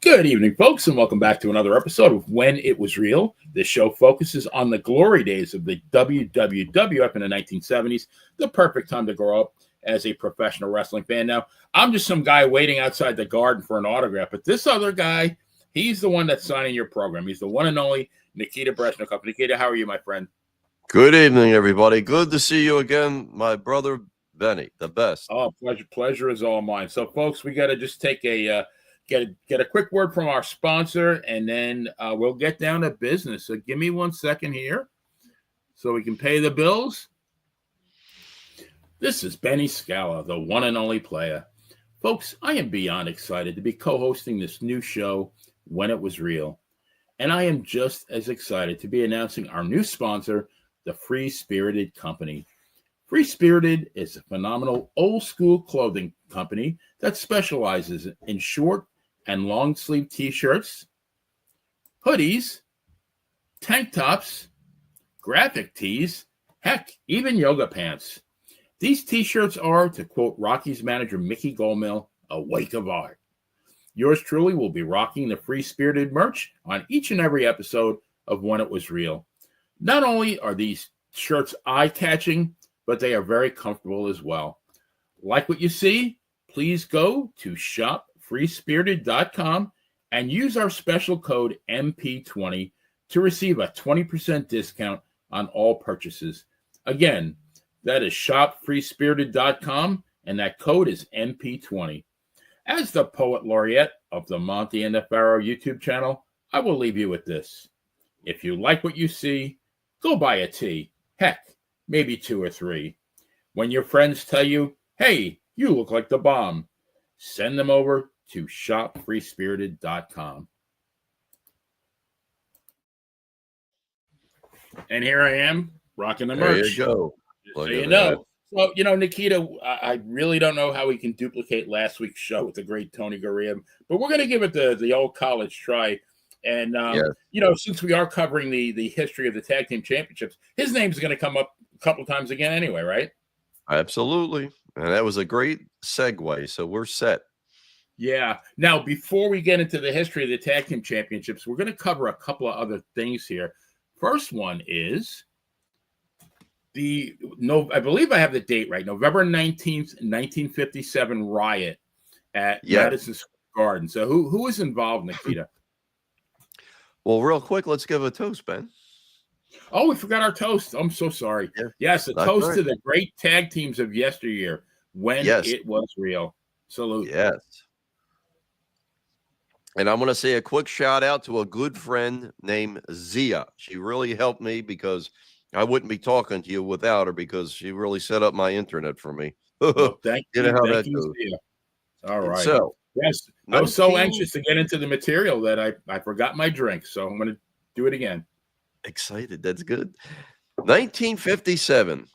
Good evening, folks, and welcome back to another episode of When It Was Real. This show focuses on the glory days of the WWWF in the 1970s, the perfect time to grow up as a professional wrestling fan. Now, I'm just some guy waiting outside the garden for an autograph, but this other guy, he's the one that's signing your program. He's the one and only Nikita Brezhnev. Nikita, how are you, my friend? Good evening, everybody. Good to see you again, my brother Benny, the best. Oh, pleasure is all mine. So, folks, we got to just take get a quick word from our sponsor, and then we'll get down to business. So give me 1 second here so we can pay the bills. This is Benny Scala, the one and only player. Folks, I am beyond excited to be co-hosting this new show, When It Was Real. And I am just as excited to be announcing our new sponsor, the Free Spirited Company. Free Spirited is a phenomenal old-school clothing company that specializes in short and long sleeve t-shirts, hoodies, tank tops, graphic tees, heck, even yoga pants. These t-shirts are, to quote Rocky's manager Mickey Goldmill, a wake of art. Yours truly will be rocking the Free Spirited merch on each and every episode of When It Was Real. Not only are these shirts eye-catching, but they are very comfortable as well. Like what you see? Please go to shopfreespirited.com and use our special code MP20 to receive a 20% discount on all purchases. Again, that is shopfreespirited.com, and that code is MP20. As the poet laureate of the Monte The Pharaoh YouTube channel, I will leave you with this. If you like what you see, go buy a tee. Heck, maybe 2 or 3. When your friends tell you, hey, you look like the bomb, send them over to shopfreespirited.com. And here I am, rocking the merch. There you go. So you know. So, Nikita, I really don't know how we can duplicate last week's show with the great Tony Gurria, but we're going to give it the old college try. And, since we are covering the history of the tag team championships, his name's going to come up a couple times again anyway, right? Absolutely. And that was a great segue. So we're set. Yeah. Now, before we get into the history of the tag team championships, we're going to cover a couple of other things here. First one is I believe I have the date right, November 19th, 1957 riot at Madison Square Garden. So who was involved, Nikita? Well, real quick, let's give a toast, Ben. Oh, we forgot our toast. I'm so sorry. Yeah. Yes, a toast to the great tag teams of yesteryear when it was real. Salute. Yes. And I'm going to say a quick shout out to a good friend named Zia. She really helped me because I wouldn't be talking to you without her because she really set up my internet for me. Well, thank you. Thank you, Zia. All right. So, yes, I was so anxious to get into the material that I forgot my drink. So I'm going to do it again. Excited. That's good. 1957.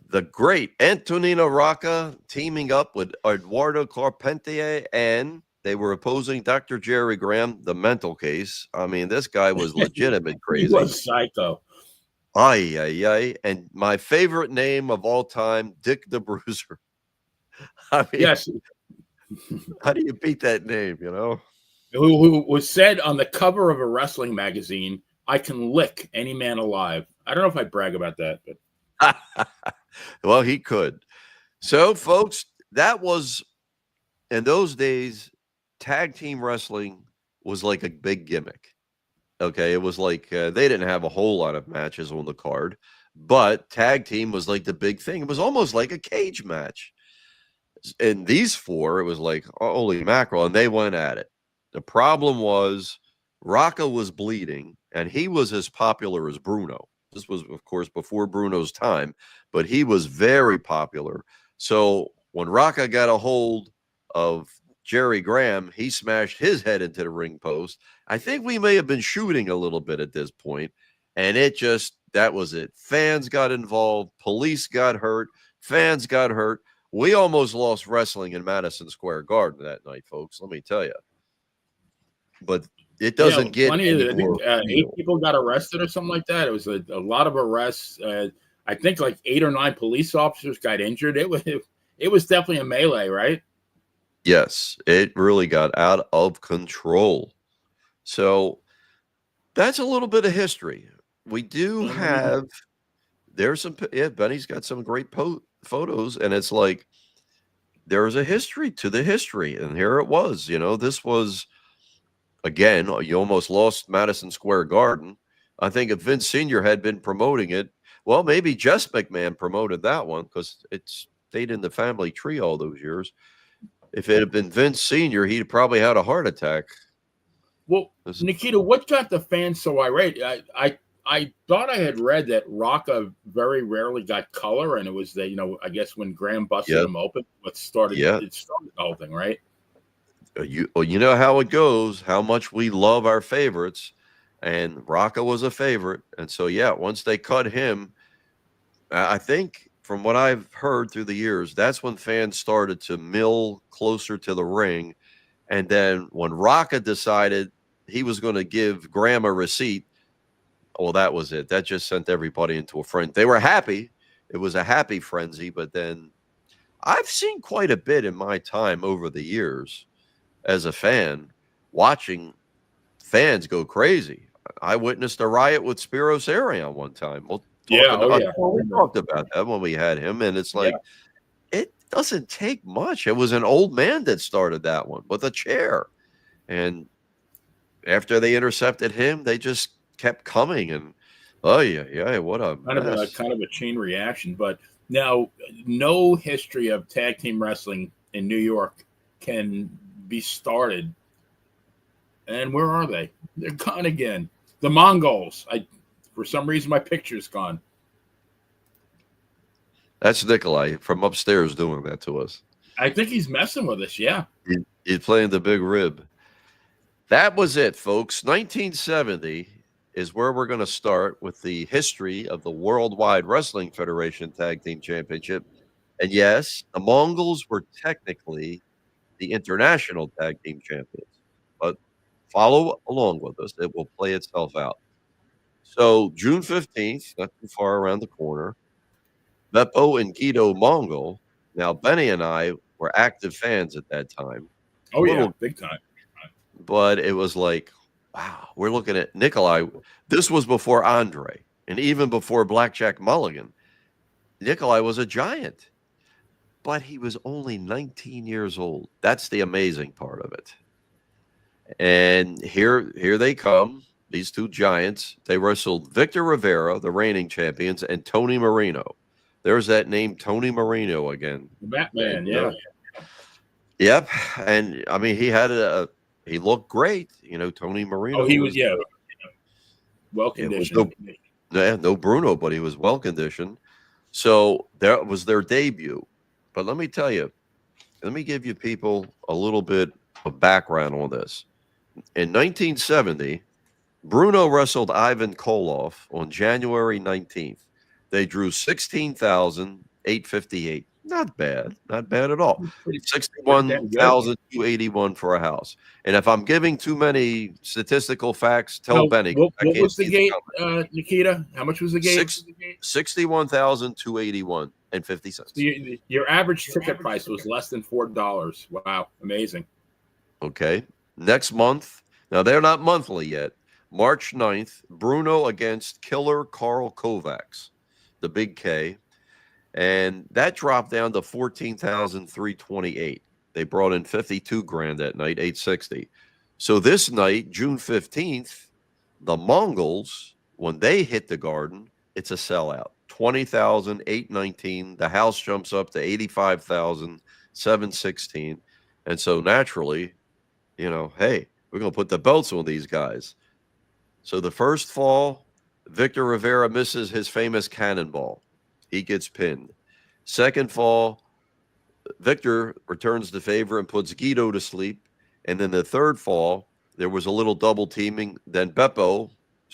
The great Antonino Rocca teaming up with Eduardo Carpentier, and they were opposing Dr. Jerry Graham, the mental case. I mean, this guy was legitimate crazy. He was psycho. Ay. And my favorite name of all time, Dick the Bruiser. I mean, yes. How do you beat that name, Who was said on the cover of a wrestling magazine, I can lick any man alive. I don't know if I brag about that, but well, he could. So, folks, that was in those days, tag team wrestling was like a big gimmick. Okay, it was like they didn't have a whole lot of matches on the card, but tag team was like the big thing. It was almost like a cage match. And these four, it was like, holy mackerel, and they went at it. The problem was Rocca was bleeding, and he was as popular as Bruno. This was, of course, before Bruno's time, but he was very popular. So when Rocca got a hold of Jerry Graham, he smashed his head into the ring post. I think we may have been shooting a little bit at this point, and that was it. Fans got involved. Police got hurt. Fans got hurt. We almost lost wrestling in Madison Square Garden that night, folks. Let me tell you. But it doesn't get plenty. I think 8 people got arrested or something like that. It was a lot of arrests. I think like 8 or 9 police officers got injured. It was definitely a melee, right? Yes, it really got out of control. So that's a little bit of history. We do have there's some yeah, Benny's got some great photos, and it's like there's a history to the history, and here it was. This was again, you almost lost Madison Square Garden. I think if Vince Sr. had been promoting it, well, maybe Jess McMahon promoted that one because it stayed in the family tree all those years. If it had been Vince Sr., he'd probably had a heart attack. Well, Nikita, what got the fans so irate? I thought I had read that Rocca very rarely got color, and it was I guess when Graham busted him open, it started the whole thing, right? You know how it goes, how much we love our favorites, and Rocca was a favorite, and so once they cut him, I think from what I've heard through the years, that's when fans started to mill closer to the ring, and then when Rocca decided he was going to give Graham a receipt, well, that was it. That just sent everybody into a frenzy. They were happy. It was a happy frenzy, but then I've seen quite a bit in my time over the years as a fan watching fans go crazy. I witnessed a riot with Spiros Arion one time. We talked about that when we had him, and it's like it doesn't take much. It was an old man that started that one with a chair, and after they intercepted him, they just kept coming, and what a kind of a chain reaction. But now, no history of tag team wrestling in New York can be started. And where are they? They're gone again. The Mongols. For some reason, my picture's gone. That's Nikolai from upstairs doing that to us. I think he's messing with us. Yeah, he's playing the big rib. That was it, folks. 1970 is where we're going to start with the history of the Worldwide Wrestling Federation Tag Team Championship. And yes, the Mongols were technically the International Tag Team Champions, but follow along with us. It will play itself out. So June 15th, not too far around the corner, Beppo and Guido Mongol. Now, Benny and I were active fans at that time. Oh, big time. But it was like, wow, we're looking at Nikolai. This was before Andre and even before Blackjack Mulligan. Nikolai was a giant, but he was only 19 years old. That's the amazing part of it. And here they come, these two giants. They wrestled Victor Rivera, the reigning champions, and Tony Marino. There's that name, Tony Marino, again. The Batman, yeah. Yep. And I mean, he looked great, Tony Marino. Oh, he was well conditioned. No Bruno, but he was well conditioned. So that was their debut. But let me tell you, let me give you people a little bit of background on this. In 1970, Bruno wrestled Ivan Koloff on January 19th. They drew 16,858. Not bad at all. 61,281 for a house. And if I'm giving too many statistical facts, tell Benny. What was the gate, Nikita? How much was the gate? 61,281 and 50 cents. So your average ticket price was less than $4. Wow, amazing. Okay. Next month, now they're not monthly yet. March 9th, Bruno against Killer Karl Kovacs, the Big K. And that dropped down to 14,328. They brought in 52 grand that night, 860. So this night, June 15th, the Mongols, when they hit the Garden, it's a sellout. 20,819. The house jumps up to 85,716. And so naturally, hey, we're going to put the belts on these guys. So the first fall, Victor Rivera misses his famous cannonball. He gets pinned. Second fall, Victor returns the favor and puts Guido to sleep. And then the third fall, there was a little double teaming. Then Beppo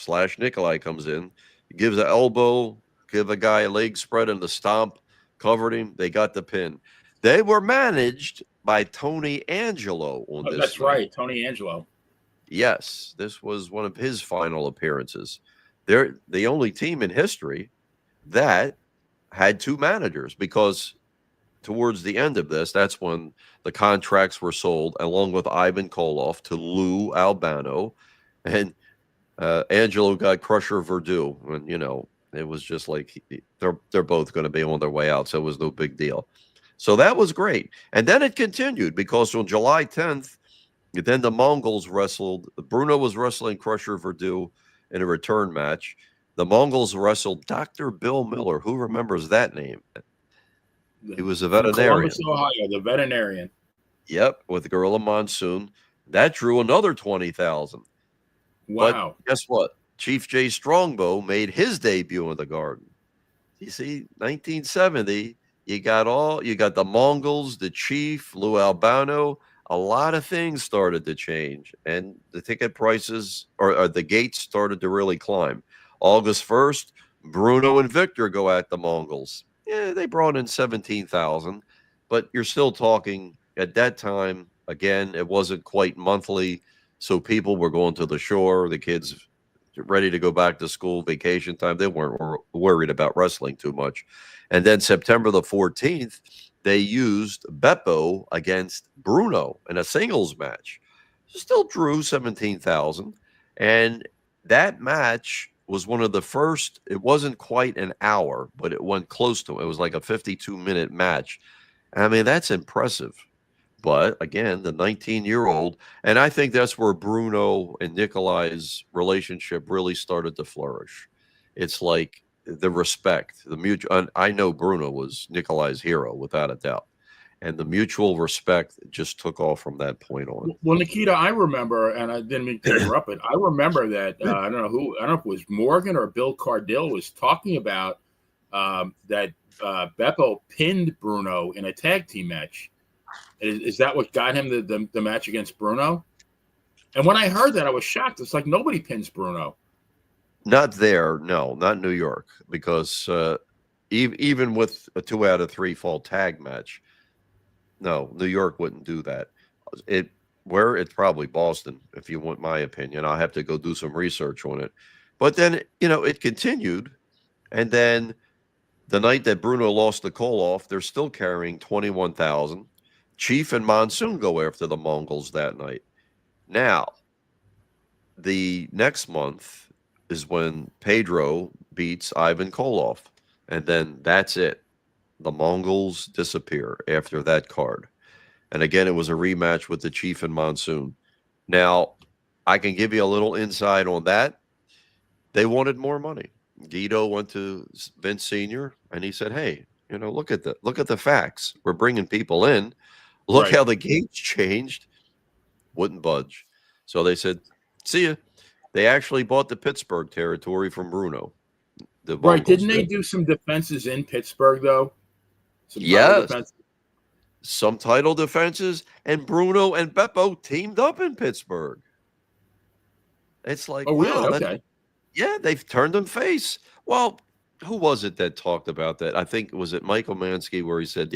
/ Nikolai comes in, gives an elbow, give a guy a leg spread and the stomp, covered him. They got the pin. They were managed by Tony Angelo on this. That's right, Tony Angelo. Yes, this was one of his final appearances. They're the only team in history that had two managers because towards the end of this, that's when the contracts were sold, along with Ivan Koloff, to Lou Albano, and Angelo got Crusher Verdue, and it was just like they're both going to be on their way out, so it was no big deal. So that was great, and then it continued because on July 10th, then the Mongols wrestled. Bruno was wrestling Crusher Verdue in a return match. The Mongols wrestled Dr. Bill Miller. Who remembers that name? He was a From veterinarian. Columbus, Ohio, the veterinarian. Yep, with Gorilla Monsoon. That drew another 20,000. Wow. But guess what? Chief J. Strongbow made his debut in the Garden. You see, 1970, you got the Mongols, the Chief, Lou Albano. A lot of things started to change, and the ticket prices or the gates started to really climb. August 1st, Bruno and Victor go at the Mongols. Yeah, they brought in 17,000, but you're still talking at that time. Again, it wasn't quite monthly, so people were going to the shore. The kids ready to go back to school, vacation time. They weren't worried about wrestling too much. And then September the 14th, they used Beppo against Bruno in a singles match. Still drew 17,000. And that match was one of the first. It wasn't quite an hour, but it went close to it. It was like a 52-minute match. I mean, that's impressive. But again, the 19-year-old, and I think that's where Bruno and Nikolai's relationship really started to flourish. It's like the respect, the mutual. And I know Bruno was Nikolai's hero without a doubt, and the mutual respect just took off from that point on. Well, Nikita, I remember, and I didn't mean to interrupt it. I remember that I don't know if it was Morgan or Bill Cardell was talking about that Beppo pinned Bruno in a tag team match. Is that what got him the match against Bruno? And when I heard that, I was shocked. It's like nobody pins Bruno. Not there, no, not New York, because even with a 2 out of 3 fall tag match, no, New York wouldn't do that. It's probably Boston, if you want my opinion. I'll have to go do some research on it. But then, it continued, and then the night that Bruno lost the call-off, they're still carrying 21,000. Chief and Monsoon go after the Mongols that night. Now, the next month is when Pedro beats Ivan Koloff, and then that's it. The Mongols disappear after that card. And again, it was a rematch with the Chief and Monsoon. Now, I can give you a little insight on that. They wanted more money. Guido went to Vince Sr. and he said, "Hey, look at the facts. We're bringing people in. Look how the gates changed." Wouldn't budge. So they said, "See ya." They actually bought the Pittsburgh territory from Bruno. Right. Didn't they do some defenses in Pittsburgh, though? Some title defenses, and Bruno and Beppo teamed up in Pittsburgh. It's like, oh, really? Okay. They've turned them face. Well, who was it that talked about that? I think, was it Michael Mansky, where he said,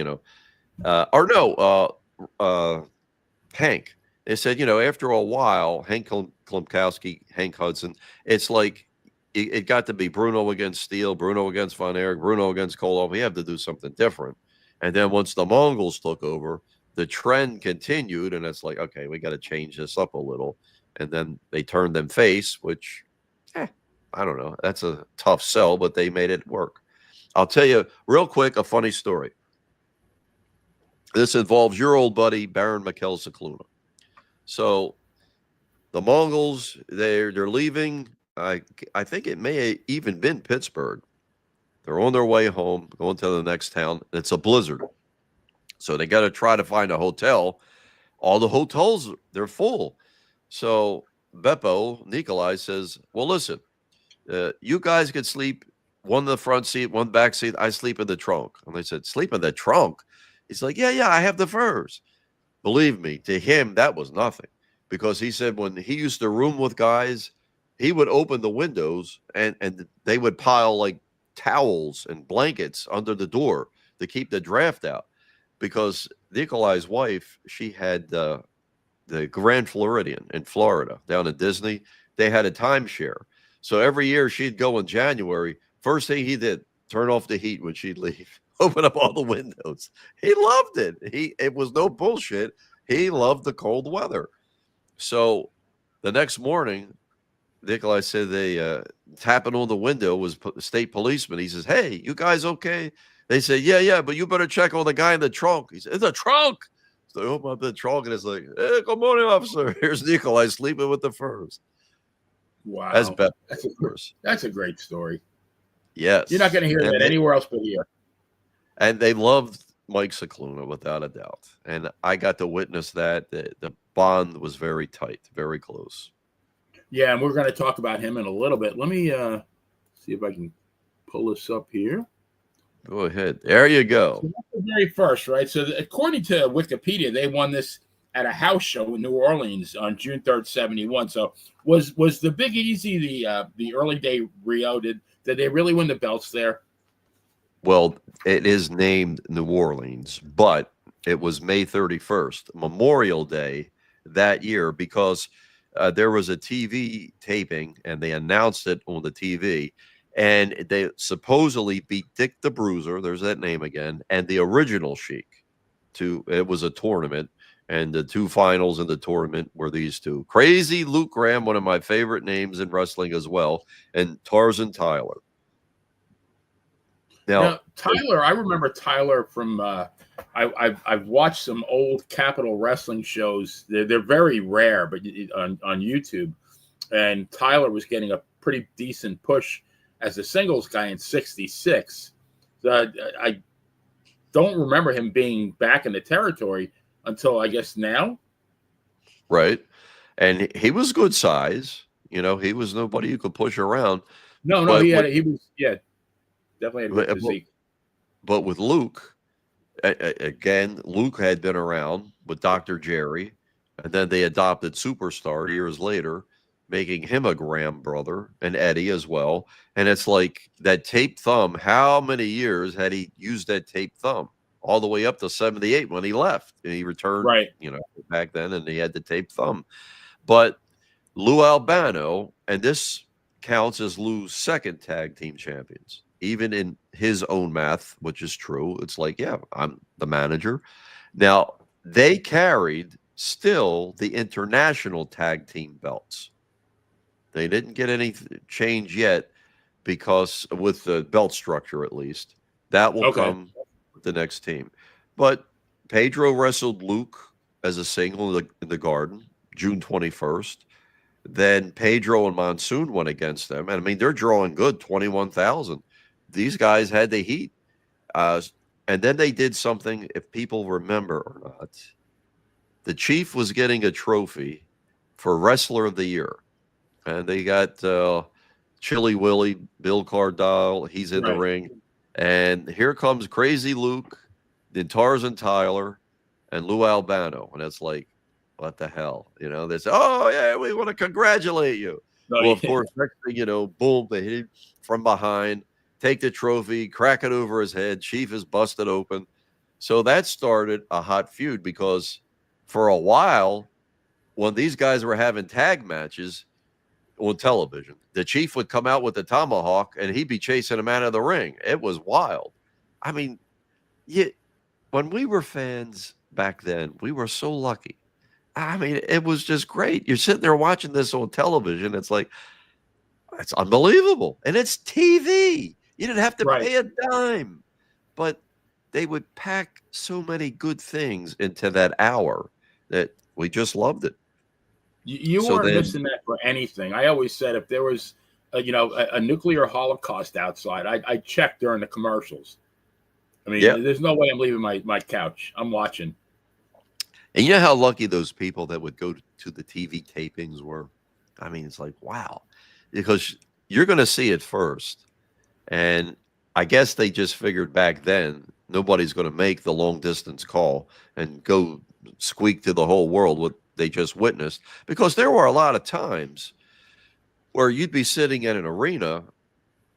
Hank. They said, after a while, Hank Klimkowski, Hank Hudson, it's like it got to be Bruno against Steele, Bruno against Von Erich, Bruno against Koloff. We have to do something different. And then once the Mongols took over, the trend continued, and it's like, okay, we got to change this up a little. And then they turned them face, which, I don't know. That's a tough sell, but they made it work. I'll tell you real quick a funny story. This involves your old buddy, Baron Mikel Cicluna. So the Mongols, they're leaving. I think it may have even been Pittsburgh. They're on their way home, going to the next town. It's a blizzard. So they got to try to find a hotel. All the hotels, they're full. So Beppo, Nikolai, says, well, listen, you guys could sleep one in the front seat, one back seat. I sleep in the trunk. And they said, sleep in the trunk? He's like, yeah, I have the furs. Believe me, to him, that was nothing. Because he said when he used to room with guys, he would open the windows and they would pile like towels and blankets under the door to keep the draft out. Because Nikolai's wife, she had the Grand Floridian in Florida, down in Disney. They had a timeshare. So every year she'd go in January. First thing he did, turn off the heat when she'd leave. open up all the windows. He loved it. It was no bullshit. He loved the cold weather. So the next morning, Nikolai said they tapping on the window was state policeman. He says, "Hey, you guys okay?" They say, "Yeah, but you better check on the guy in the trunk." He said, "In the trunk?" So they open up the trunk and it's like, "Hey, good morning, officer. Here's Nikolai sleeping with the furs." Wow. That's best. That's a great story. Yes. You're not going to hear that anywhere else but here. And they loved Mike Cicluna without a doubt. And I got to witness that. The bond was very tight, very close. Yeah, and we're going to talk about him in a little bit. Let me see if I can pull this up here. Go ahead. There you go. So that's the very first, right? So according to Wikipedia, they won this at a house show in New Orleans on June 3rd, 71. So was the Big Easy the early day Rio? Did they really win the belts there? Well, it is named New Orleans, but it was May 31st, Memorial Day that year, because there was a TV taping and they announced it on the TV. And they supposedly beat Dick the Bruiser, there's that name again, and the original Sheik. It was a tournament, and the two finals in the tournament were these two. Crazy Luke Graham, one of my favorite names in wrestling as well, and Tarzan Tyler. Now Tyler, I remember Tyler from I've watched some old Capitol Wrestling shows. They're very rare, but on YouTube. And Tyler was getting a pretty decent push as a singles guy in '66. I don't remember him being back in the territory until I guess now. Right. And he was good size. You know, he was nobody you could push around. No, he was definitely had a good physique. But with Luke, again, Luke had been around with Dr. Jerry, and then they adopted Superstar years later, making him a Graham brother, and Eddie as well. And it's like that taped thumb. How many years had he used that taped thumb? All the way up to 78 when he left. And he returned, right, back then, and he had the taped thumb. But Lou Albano, and this counts as Lou's second tag team champions, even in his own math, which is true. It's like, yeah, I'm the manager. Now, they carried still the international tag team belts. They didn't get any change yet, because with the belt structure, at least, that will come with the next team. But Pedro wrestled Luke as a single in the Garden, June 21st. Then Pedro and Monsoon went against them. And I mean, they're drawing good, 21,000. These guys had the heat. And then they did something, if people remember or not. The Chief was getting a trophy for Wrestler of the Year. And they got Chili Willie, Bill Cardile. He's in the ring. And here comes Crazy Luke, then Tarzan Tyler, and Lou Albano. And it's like, what the hell? They say, oh, yeah, we want to congratulate you. Well, of course, next thing boom, they hit him from behind, take the trophy, crack it over his head. Chief is busted open. So that started a hot feud, because for a while, when these guys were having tag matches on television, the Chief would come out with the tomahawk and he'd be chasing him out of the ring. It was wild. I mean, when we were fans back then, we were so lucky. I mean, it was just great. You're sitting there watching this on television. It's like, it's unbelievable. And it's TV. You didn't have to pay a dime. But they would pack so many good things into that hour that we just loved it. You weren't missing that for anything. I always said if there was, a nuclear holocaust outside, I'd check during the commercials. I mean, there's no way I'm leaving my couch. I'm watching. And you know how lucky those people that would go to the TV tapings were? I mean, it's like, wow. Because you're going to see it first. And I guess they just figured back then, nobody's going to make the long distance call and go squeak to the whole world what they just witnessed. Because there were a lot of times where you'd be sitting in an arena,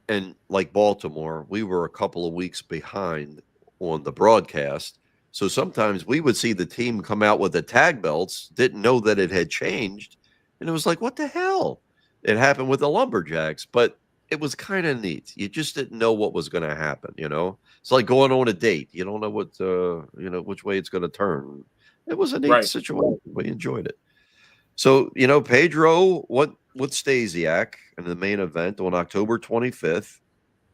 and like Baltimore, we were a couple of weeks behind on the broadcast. So sometimes we would see the team come out with the tag belts, didn't know that it had changed. And it was like, what the hell? It happened with the Lumberjacks. But it was kind of neat. You just didn't know what was going to happen, you know? It's like going on a date. You don't know what, which way it's going to turn. It was a neat Right. situation. We enjoyed it. So, you know, Pedro went with Stasiak in the main event on October 25th,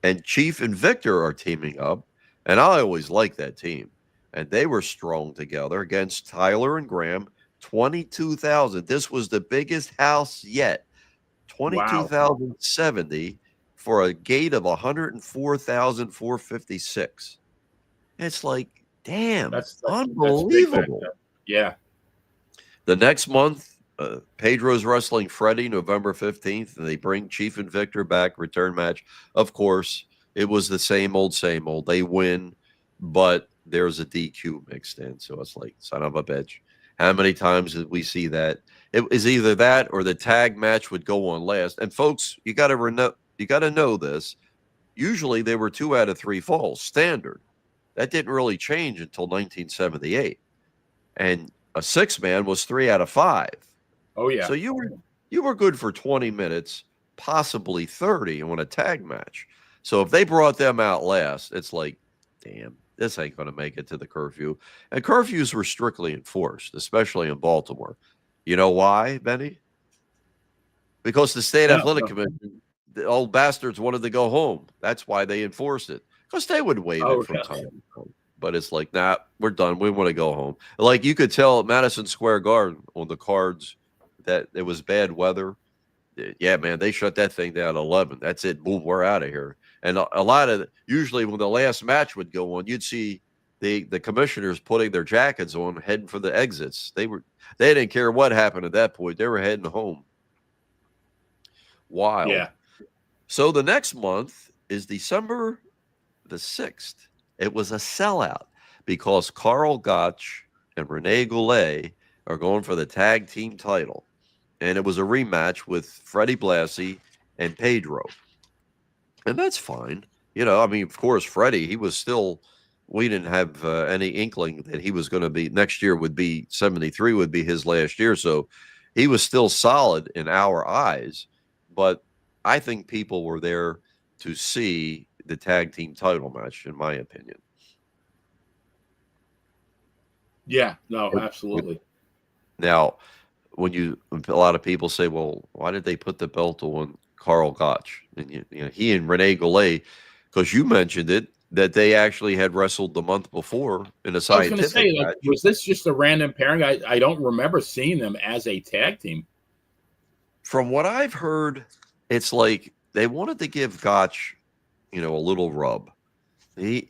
and Chief and Victor are teaming up. And I always liked that team. And they were strong together against Tyler and Graham. 22,000. This was the biggest house yet. Wow. 22,070 for a gate of 104,456. It's like, damn, That's big back unbelievable. then. Yeah. The next month, Pedro's wrestling Freddie, November 15th, and they bring Chief and Victor back, return match. Of course, it was the same old, same old. They win, but there's a DQ mixed in. So it's like, son of a bitch. How many times did we see that? It was either that or the tag match would go on last. And folks, you got to know this. Usually they were 2 out of 3 falls, standard. That didn't really change until 1978. And a 6-man was 3 out of 5. Oh yeah. So you were good for 20 minutes, possibly 30 on a tag match. So if they brought them out last, it's like, damn, this ain't going to make it to the curfew. And curfews were strictly enforced, especially in Baltimore. You know why, Benny? Because the state athletic commission, the old bastards wanted to go home. That's why they enforced it. Because they would waive it from time to time. But it's like, nah, we're done. We want to go home. Like you could tell at Madison Square Garden on the cards that it was bad weather. Yeah, man, they shut that thing down at 11. That's it. Boom, we're out of here. And a lot of usually when the last match would go on, you'd see the commissioners putting their jackets on, heading for the exits. They didn't care what happened at that point. They were heading home. Wild. Yeah. So the next month is December the 6th. It was a sellout because Carl Gotch and Rene Goulet are going for the tag team title. And it was a rematch with Freddie Blassie and Pedro. And that's fine. You know, I mean, of course, Freddie, he was still, we didn't have any inkling that he was going to be, next year would be, 73 would be his last year. So he was still solid in our eyes. But I think people were there to see the tag team title match, in my opinion. Yeah, no, absolutely. Now, a lot of people say, well, why did they put the belt on Carl Gotch? And you know, he and Rene Goulet, because you mentioned it, that they actually had wrestled the month before in a scientific I was going to say, match. was this just a random pairing? I don't remember seeing them as a tag team. From what I've heard, it's like they wanted to give Gotch, you know, a little rub. They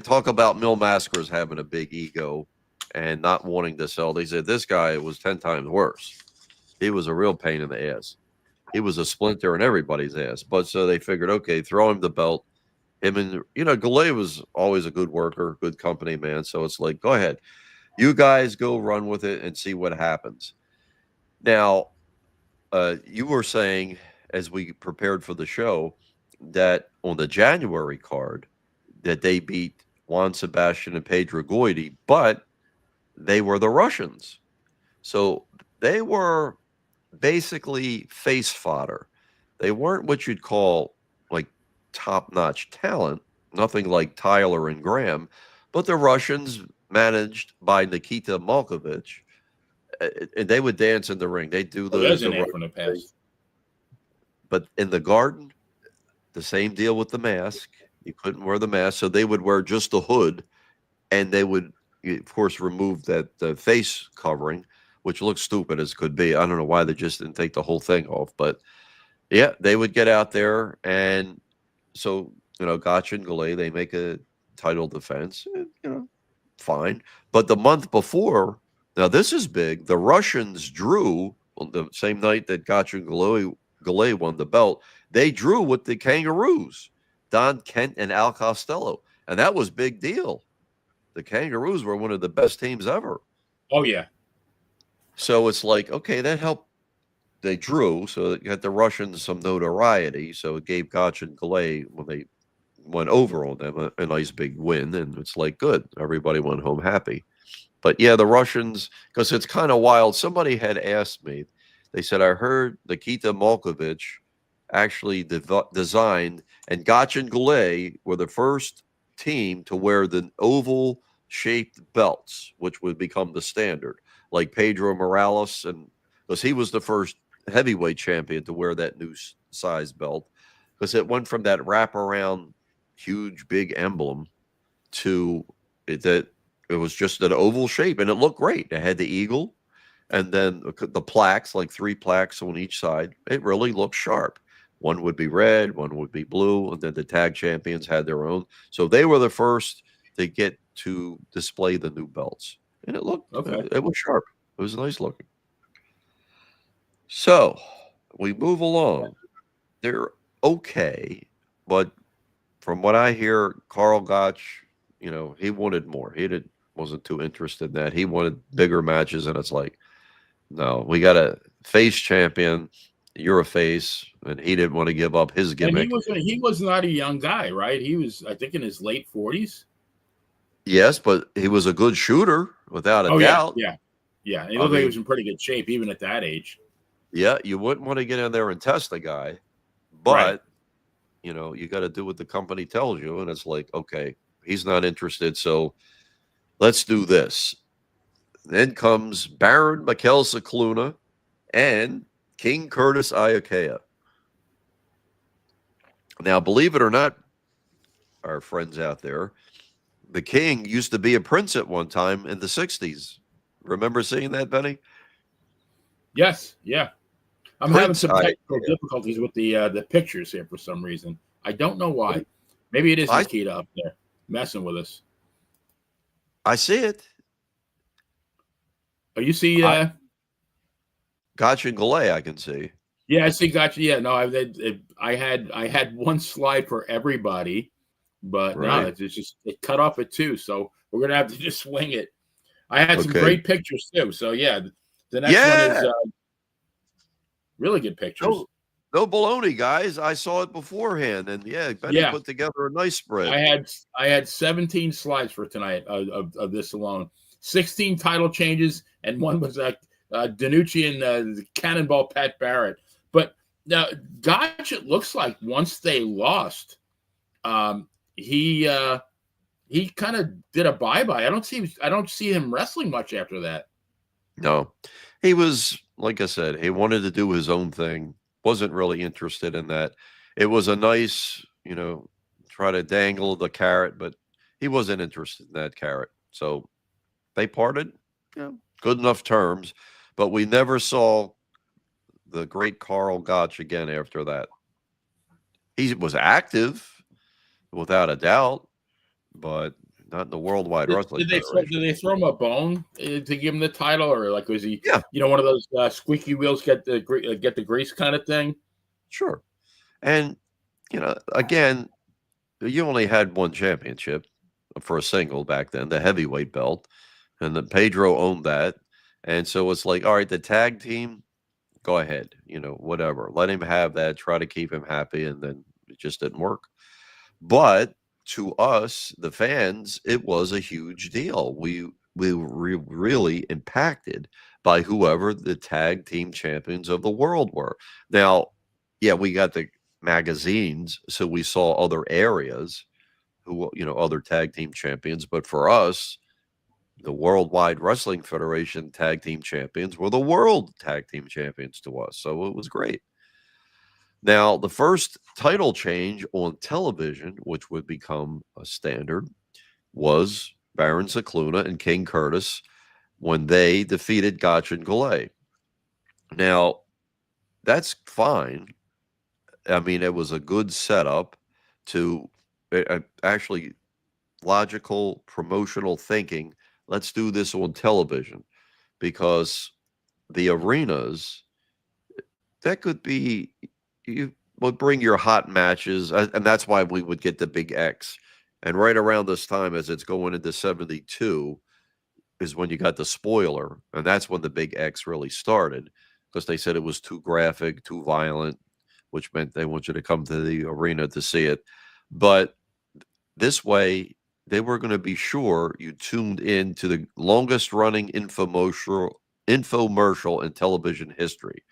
talk about Mil Mascaras having a big ego and not wanting to sell. They said this guy was 10 times worse. He was a real pain in the ass. He was a splinter in everybody's ass. But so they figured, okay, throw him the belt. Him and, you know, Goulet was always a good worker, good company man. So it's like, go ahead. You guys go run with it and see what happens. Now, you were saying, as we prepared for the show, that on the January card, that they beat Juan Sebastian and Pedro Goiti, but they were the Russians. So they were basically face fodder. They weren't what you'd call like top-notch talent, nothing like Tyler and Graham, but the Russians managed by Nikita Malkovich, and they would dance in the ring. They do the from the past. But in the Garden, the same deal with the mask. You couldn't wear the mask, so they would wear just the hood, and they would, of course, remove that face covering, which looks stupid as could be. I don't know why they just didn't take the whole thing off, but yeah, they would get out there, and so, you know, Gotch and Goulet, they make a title defense, and, you know, fine. But the month before, now this is big, the Russians drew on the same night that Gotch and Goulet won the belt. They drew with the Kangaroos, Don Kent and Al Costello, and that was big deal. The Kangaroos were one of the best teams ever. Oh, yeah. So it's like, okay, that helped. They drew, so it got the Russians some notoriety. So it gave Gotch and Goulet, when they went over on them, a nice big win. And it's like, good. Everybody went home happy. But yeah, the Russians, because it's kind of wild. Somebody had asked me, they said, I heard Nikita Malkovich actually designed, and Gotch and Goulet were the first team to wear the oval-shaped belts, which would become the standard, like Pedro Morales, and because he was the first heavyweight champion to wear that new size belt, because it went from that wraparound, huge, big emblem to that it was just an oval shape, and it looked great. It had the eagle, and then the plaques, like 3 plaques on each side. It really looked sharp. One would be red, one would be blue, and then the tag champions had their own. So they were the first to get to display the new belts, and it looked it was sharp. It was nice looking. So we move along. They're okay, but from what I hear, Carl Gotch, he wanted more. Wasn't too interested in that. He wanted bigger matches, and it's like, no, we got a face champion. You're a face, and he didn't want to give up his gimmick. And he was not a young guy, right? He was, I think, in his late 40s. Yes, but he was a good shooter, without a doubt. Yeah. He looked like he was in pretty good shape, even at that age. Yeah, you wouldn't want to get in there and test the guy, but you got to do what the company tells you, and it's like, okay, he's not interested, so let's do this. Then comes Baron Mikel Cicluna and King Curtis Iakea. Now, believe it or not, our friends out there, the King used to be a prince at one time in the 60s. Remember seeing that, Benny? Yes, yeah. I'm having some technical difficulties with the pictures here for some reason. I don't know why. Maybe it is Nikita up there messing with us. I see it. Oh, you see Gotcha and Goulet, I can see. Yeah, I see Gotcha. Yeah, no, I had one slide for everybody, but no, it's just it cut off at 2, so we're gonna have to just swing it. I had some great pictures too, so yeah, the next one is really good pictures. No baloney, guys. I saw it beforehand, and Benny put together a nice spread. I had 17 slides for tonight of this alone. 16 title changes, and one was Danucci and the Cannonball Pat Barrett. But now, Gotch, it looks like once they lost, he kind of did a bye-bye. I don't see him wrestling much after that. No, he was, like I said, he wanted to do his own thing. Wasn't really interested in that. It was a nice, try to dangle the carrot, but he wasn't interested in that carrot. So they parted, good enough terms, but we never saw the great Carl Gotch again after that. He was active, without a doubt, but not in the Worldwide Wrestling Federation. Did they throw him a bone to give him the title, or like was he, one of those squeaky wheels get the grease kind of thing? Sure. And again, you only had one championship for a single back then, the heavyweight belt, and then Pedro owned that, and so it's like, all right, the tag team, go ahead, whatever, let him have that, try to keep him happy, and then it just didn't work. But to us, the fans, it was a huge deal. We were really impacted by whoever the tag team champions of the world were. Now, we got the magazines, so we saw other areas who, other tag team champions. But for us, the Worldwide Wrestling Federation tag team champions were the world tag team champions to us. So it was great. Now, the first title change on television, which would become a standard, was Baron Cicluna and King Curtis when they defeated Gotch and Goulet. Now, that's fine. I mean, it was a good setup to actually logical promotional thinking. Let's do this on television, because the arenas, that could be, you would bring your hot matches, and that's why we would get the Big X. And right around this time, as it's going into 72, is when you got the spoiler, and that's when the Big X really started, because they said it was too graphic, too violent, which meant they want you to come to the arena to see it. But this way, they were going to be sure you tuned in to the longest running infomercial in television history,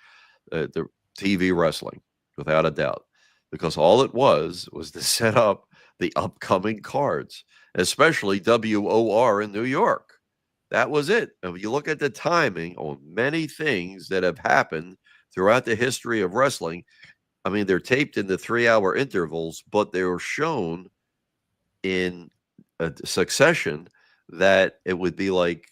the TV wrestling. without a doubt, because all it was to set up the upcoming cards, especially WOR in New York. That was it. And when you look at the timing on many things that have happened throughout the history of wrestling, I mean, they're taped in the 3-hour intervals, but they were shown in a succession that it would be like,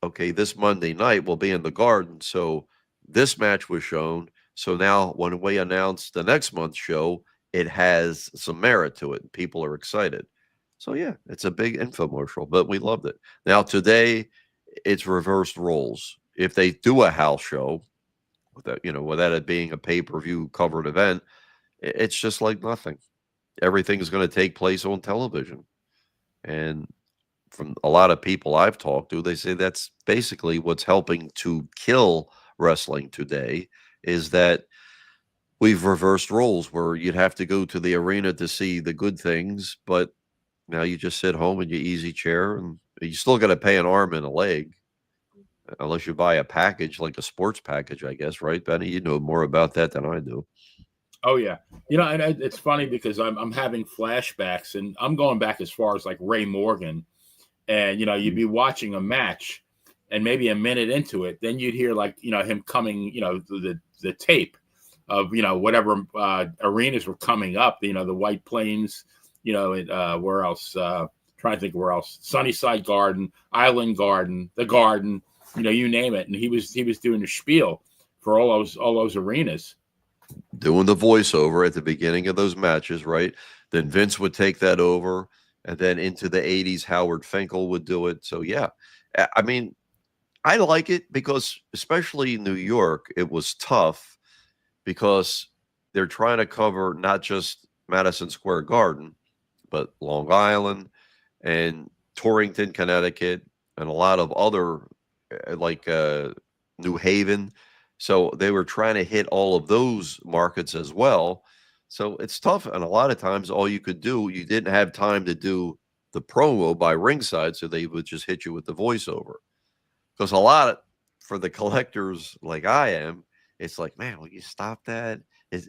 okay, this Monday night will be in the Garden. So this match was shown. So now when we announce the next month's show, it has some merit to it and people are excited. So yeah, it's a big infomercial, but we loved it. Now today it's reversed roles. If they do a house show without it being a pay-per-view covered event, it's just like nothing. Everything's going to take place on television. And from a lot of people I've talked to, they say that's basically what's helping to kill wrestling today, is that we've reversed roles where you'd have to go to the arena to see the good things, but now you just sit home in your easy chair and you still got to pay an arm and a leg unless you buy a package like a sports package, I guess, right, Benny? You know more about that than I do. Oh yeah, and it's funny because I'm having flashbacks, and I'm going back as far as like Ray Morgan, and you'd be watching a match, and maybe a minute into it, then you'd hear like him coming, the tape of whatever arenas were coming up, the White Plains, where else? Trying to think where else? Sunnyside Garden, Island Garden, the Garden, you name it, and he was doing the spiel for all those arenas. Doing the voiceover at the beginning of those matches, right? Then Vince would take that over, and then into the 80s, Howard Finkel would do it. So, yeah, I mean, I like it because, especially in New York, it was tough because they're trying to cover not just Madison Square Garden, but Long Island and Torrington, Connecticut, and a lot of other, like New Haven. So they were trying to hit all of those markets as well. So it's tough. And a lot of times, all you could do, you didn't have time to do the promo by ringside. So they would just hit you with the voiceover. Because for the collectors like I am, it's like, man, will you stop that?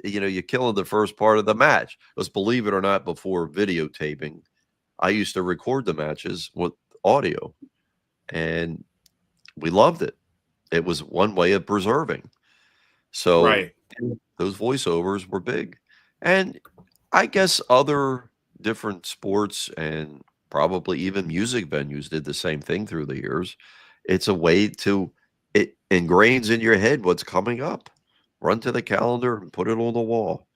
You're killing the first part of the match. Because believe it or not, before videotaping, I used to record the matches with audio. And we loved it. It was one way of preserving. So Right. those voiceovers were big. And I guess other different sports and probably even music venues did the same thing through the years. It's a way it ingrains in your head what's coming up. Run to the calendar and put it on the wall.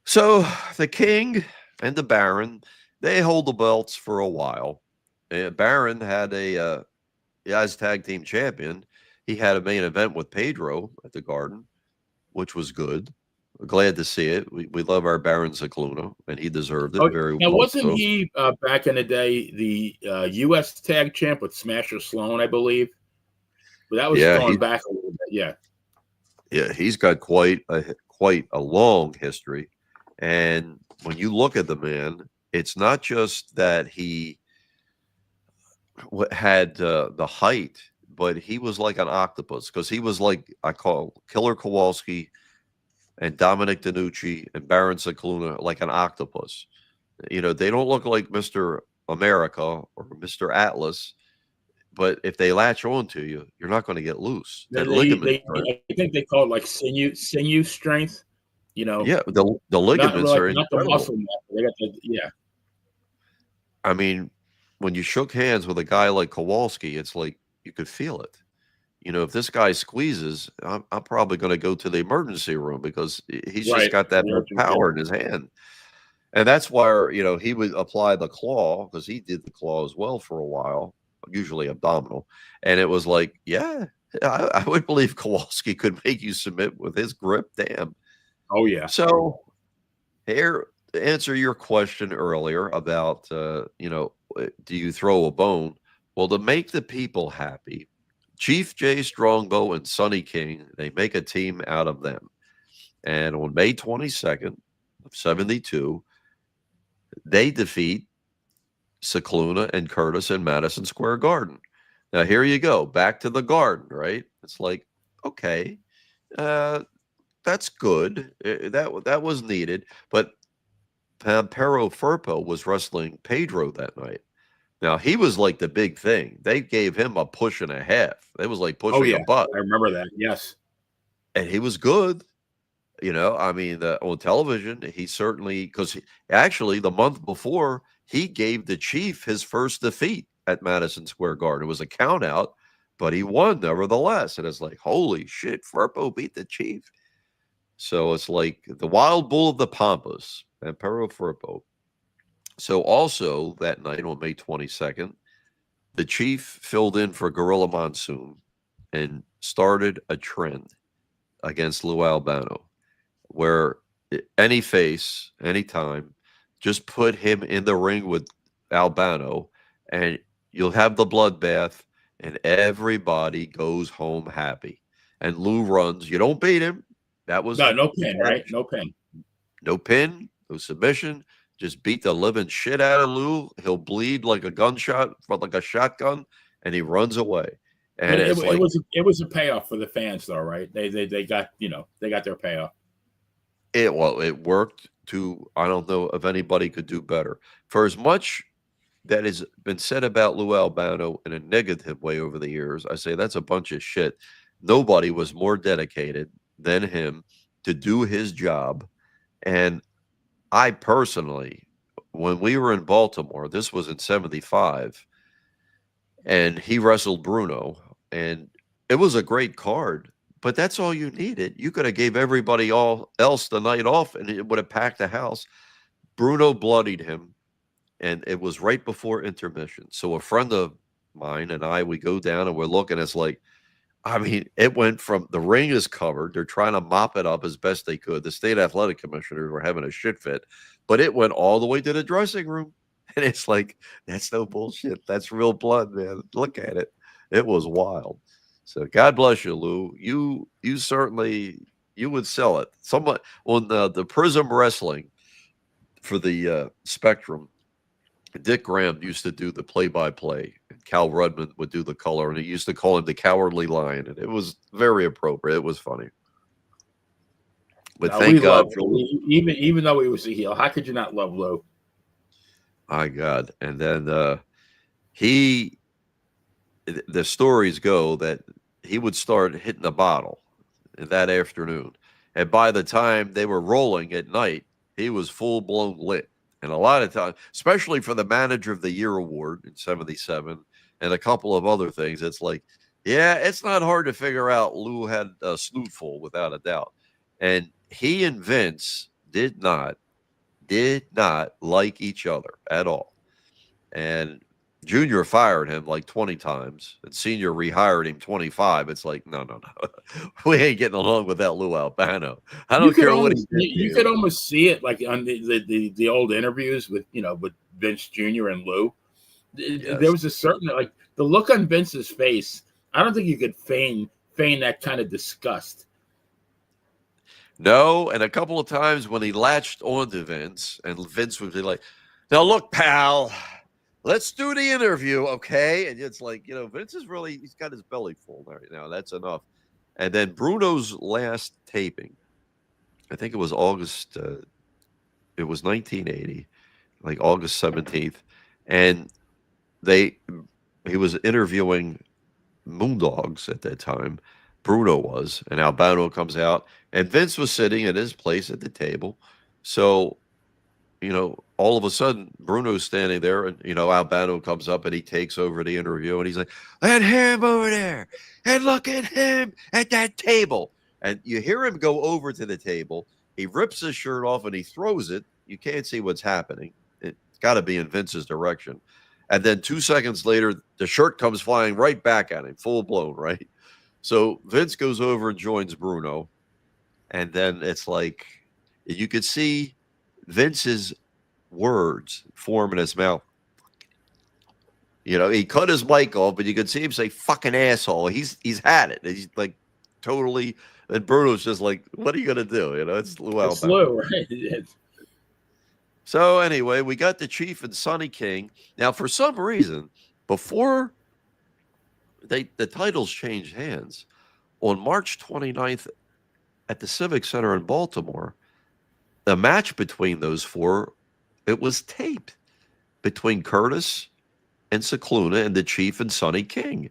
So the King and the Baron, they hold the belts for a while. Baron had as tag team champion, he had a main event with Pedro at the Garden, which was good. Glad to see it. We love our Baron Cicluna, and he deserved it very now, well. wasn't he back in the day the U.S. tag champ with Smasher Sloan, I believe? But that was going back a little bit. Yeah. Yeah, he's got quite a long history. And when you look at the man, it's not just that he had the height, but he was like an octopus because he was like I call Killer Kowalski and Dominic DeNucci and Baron Cicluna like an octopus. They don't look like Mr. America or Mr. Atlas, but if they latch on to you, you're not going to get loose. That ligament. I think they call it like sinew strength. Yeah, the ligaments are not the muscle. They got yeah. I mean, when you shook hands with a guy like Kowalski, it's like you could feel it. If this guy squeezes, I'm probably going to go to the emergency room because he's just got that much power in his hand. And that's why, he would apply the claw because he did the claw as well for a while, usually abdominal. And it was like, yeah, I would believe Kowalski could make you submit with his grip. Damn. Oh, yeah. So here, to answer your question earlier about, do you throw a bone? Well, to make the people happy, Chief Jay Strongbow and Sonny King, they make a team out of them. And on May 22nd of 72, they defeat Cicluna and Curtis in Madison Square Garden. Now, here you go. Back to the Garden, right? It's like, okay, that's good. That was needed. But Pampero Firpo was wrestling Pedro that night. Now he was like the big thing. They gave him a push and a half. It was like Oh pushing a yeah, butt, I remember that. Yes. and he was good. I mean, on television, he certainly because actually the month before he gave the Chief his first defeat at Madison Square Garden. It was a count out, but he won nevertheless. And it's like, holy shit, Firpo beat the Chief. So it's like the Wild Bull of the Pampas, Ampero Firpo. So also that night on May 22nd, the Chief filled in for Gorilla Monsoon and started a trend against Lou Albano, where any face, anytime, just put him in the ring with Albano, and you'll have the bloodbath, and everybody goes home happy. And Lou runs. You don't beat him. That was No pin, right? No pin. no pin, no submission. Just beat the living shit out of Lou. He'll bleed like a gunshot, like a shotgun, and he runs away. And But it's like it was a payoff for the fans, though, right? They got they got their payoff. it worked to I don't know if anybody could do better. For as much that has been said about Lou Albano in a negative way over the years, I say that's a bunch of shit. Nobody was more dedicated than him to do his job. And I personally, when we were in Baltimore, this was in 75, and he wrestled Bruno, and it was a great card, but that's all you needed. You could have gave everybody all else the night off, and it would have packed the house. Bruno bloodied him, and it was right before intermission. So a friend of mine and I, we go down and we're looking. It's like, I mean, it went from the ring is covered. They're trying to mop it up as best they could. The state athletic commissioners were having a shit fit, but it went all the way to the dressing room. And it's like, that's no bullshit. That's real blood, man. Look at it. It was wild. So God bless you, Lou. You certainly you would sell it. Someone on the Prism Wrestling for the Spectrum. Dick Graham used to do the play-by-play, and Cal Rudman would do the color, and he used to call him the Cowardly Lion, and it was very appropriate. It was funny. But thank We God love for Lou. Even though he was a heel. How could you not love Lou? my God. And then he, the stories go that he would start hitting the bottle that afternoon, and by the time they were rolling at night, he was full-blown lit. And a lot of times, especially for the Manager of the Year award in 77 and a couple of other things, it's like, yeah, it's not hard to figure out Lou had a snootful without a doubt. And he and Vince did not like each other at all. And Junior fired him like 20 times, and Senior rehired him 25. It's like, no. We ain't getting along with that Lou Albano. I don't care what he did. You could almost see it like on the old interviews with with Vince Jr. and Lou. Yes. There was a certain like the look on Vince's face. I don't think you could feign that kind of disgust. No, and a couple of times when he latched onto Vince, and Vince would be like, "Now look, pal, let's do the interview, okay?" And it's like, Vince is he's got his belly full right now. That's enough. And then Bruno's last taping, I think it was August, it was 1980, like August 17th, and he was interviewing Moondogs at that time. Bruno was, and Albano comes out, and Vince was sitting at his place at the table. So, all of a sudden, Bruno's standing there, and, Albano comes up and he takes over the interview, and he's like, "And him over there, and look at him at that table." And you hear him go over to the table. He rips his shirt off and he throws it. You can't see what's happening. It's got to be in Vince's direction. And then 2 seconds later, the shirt comes flying right back at him, full blown, right? So Vince goes over and joins Bruno. And then it's like you could see Vince's words form in his mouth. He cut his mic off, but you could see him say "fucking asshole." He's had it. He's like totally. And Bruno's just like, "What are you gonna do?" It's Lou Albano. It's Lou, right? So anyway, we got the Chief and Sonny King. Now, for some reason, before the titles changed hands, on March 29th, at the Civic Center in Baltimore, the match between those four, it was taped between Curtis and Cicluna and the Chief and Sonny King.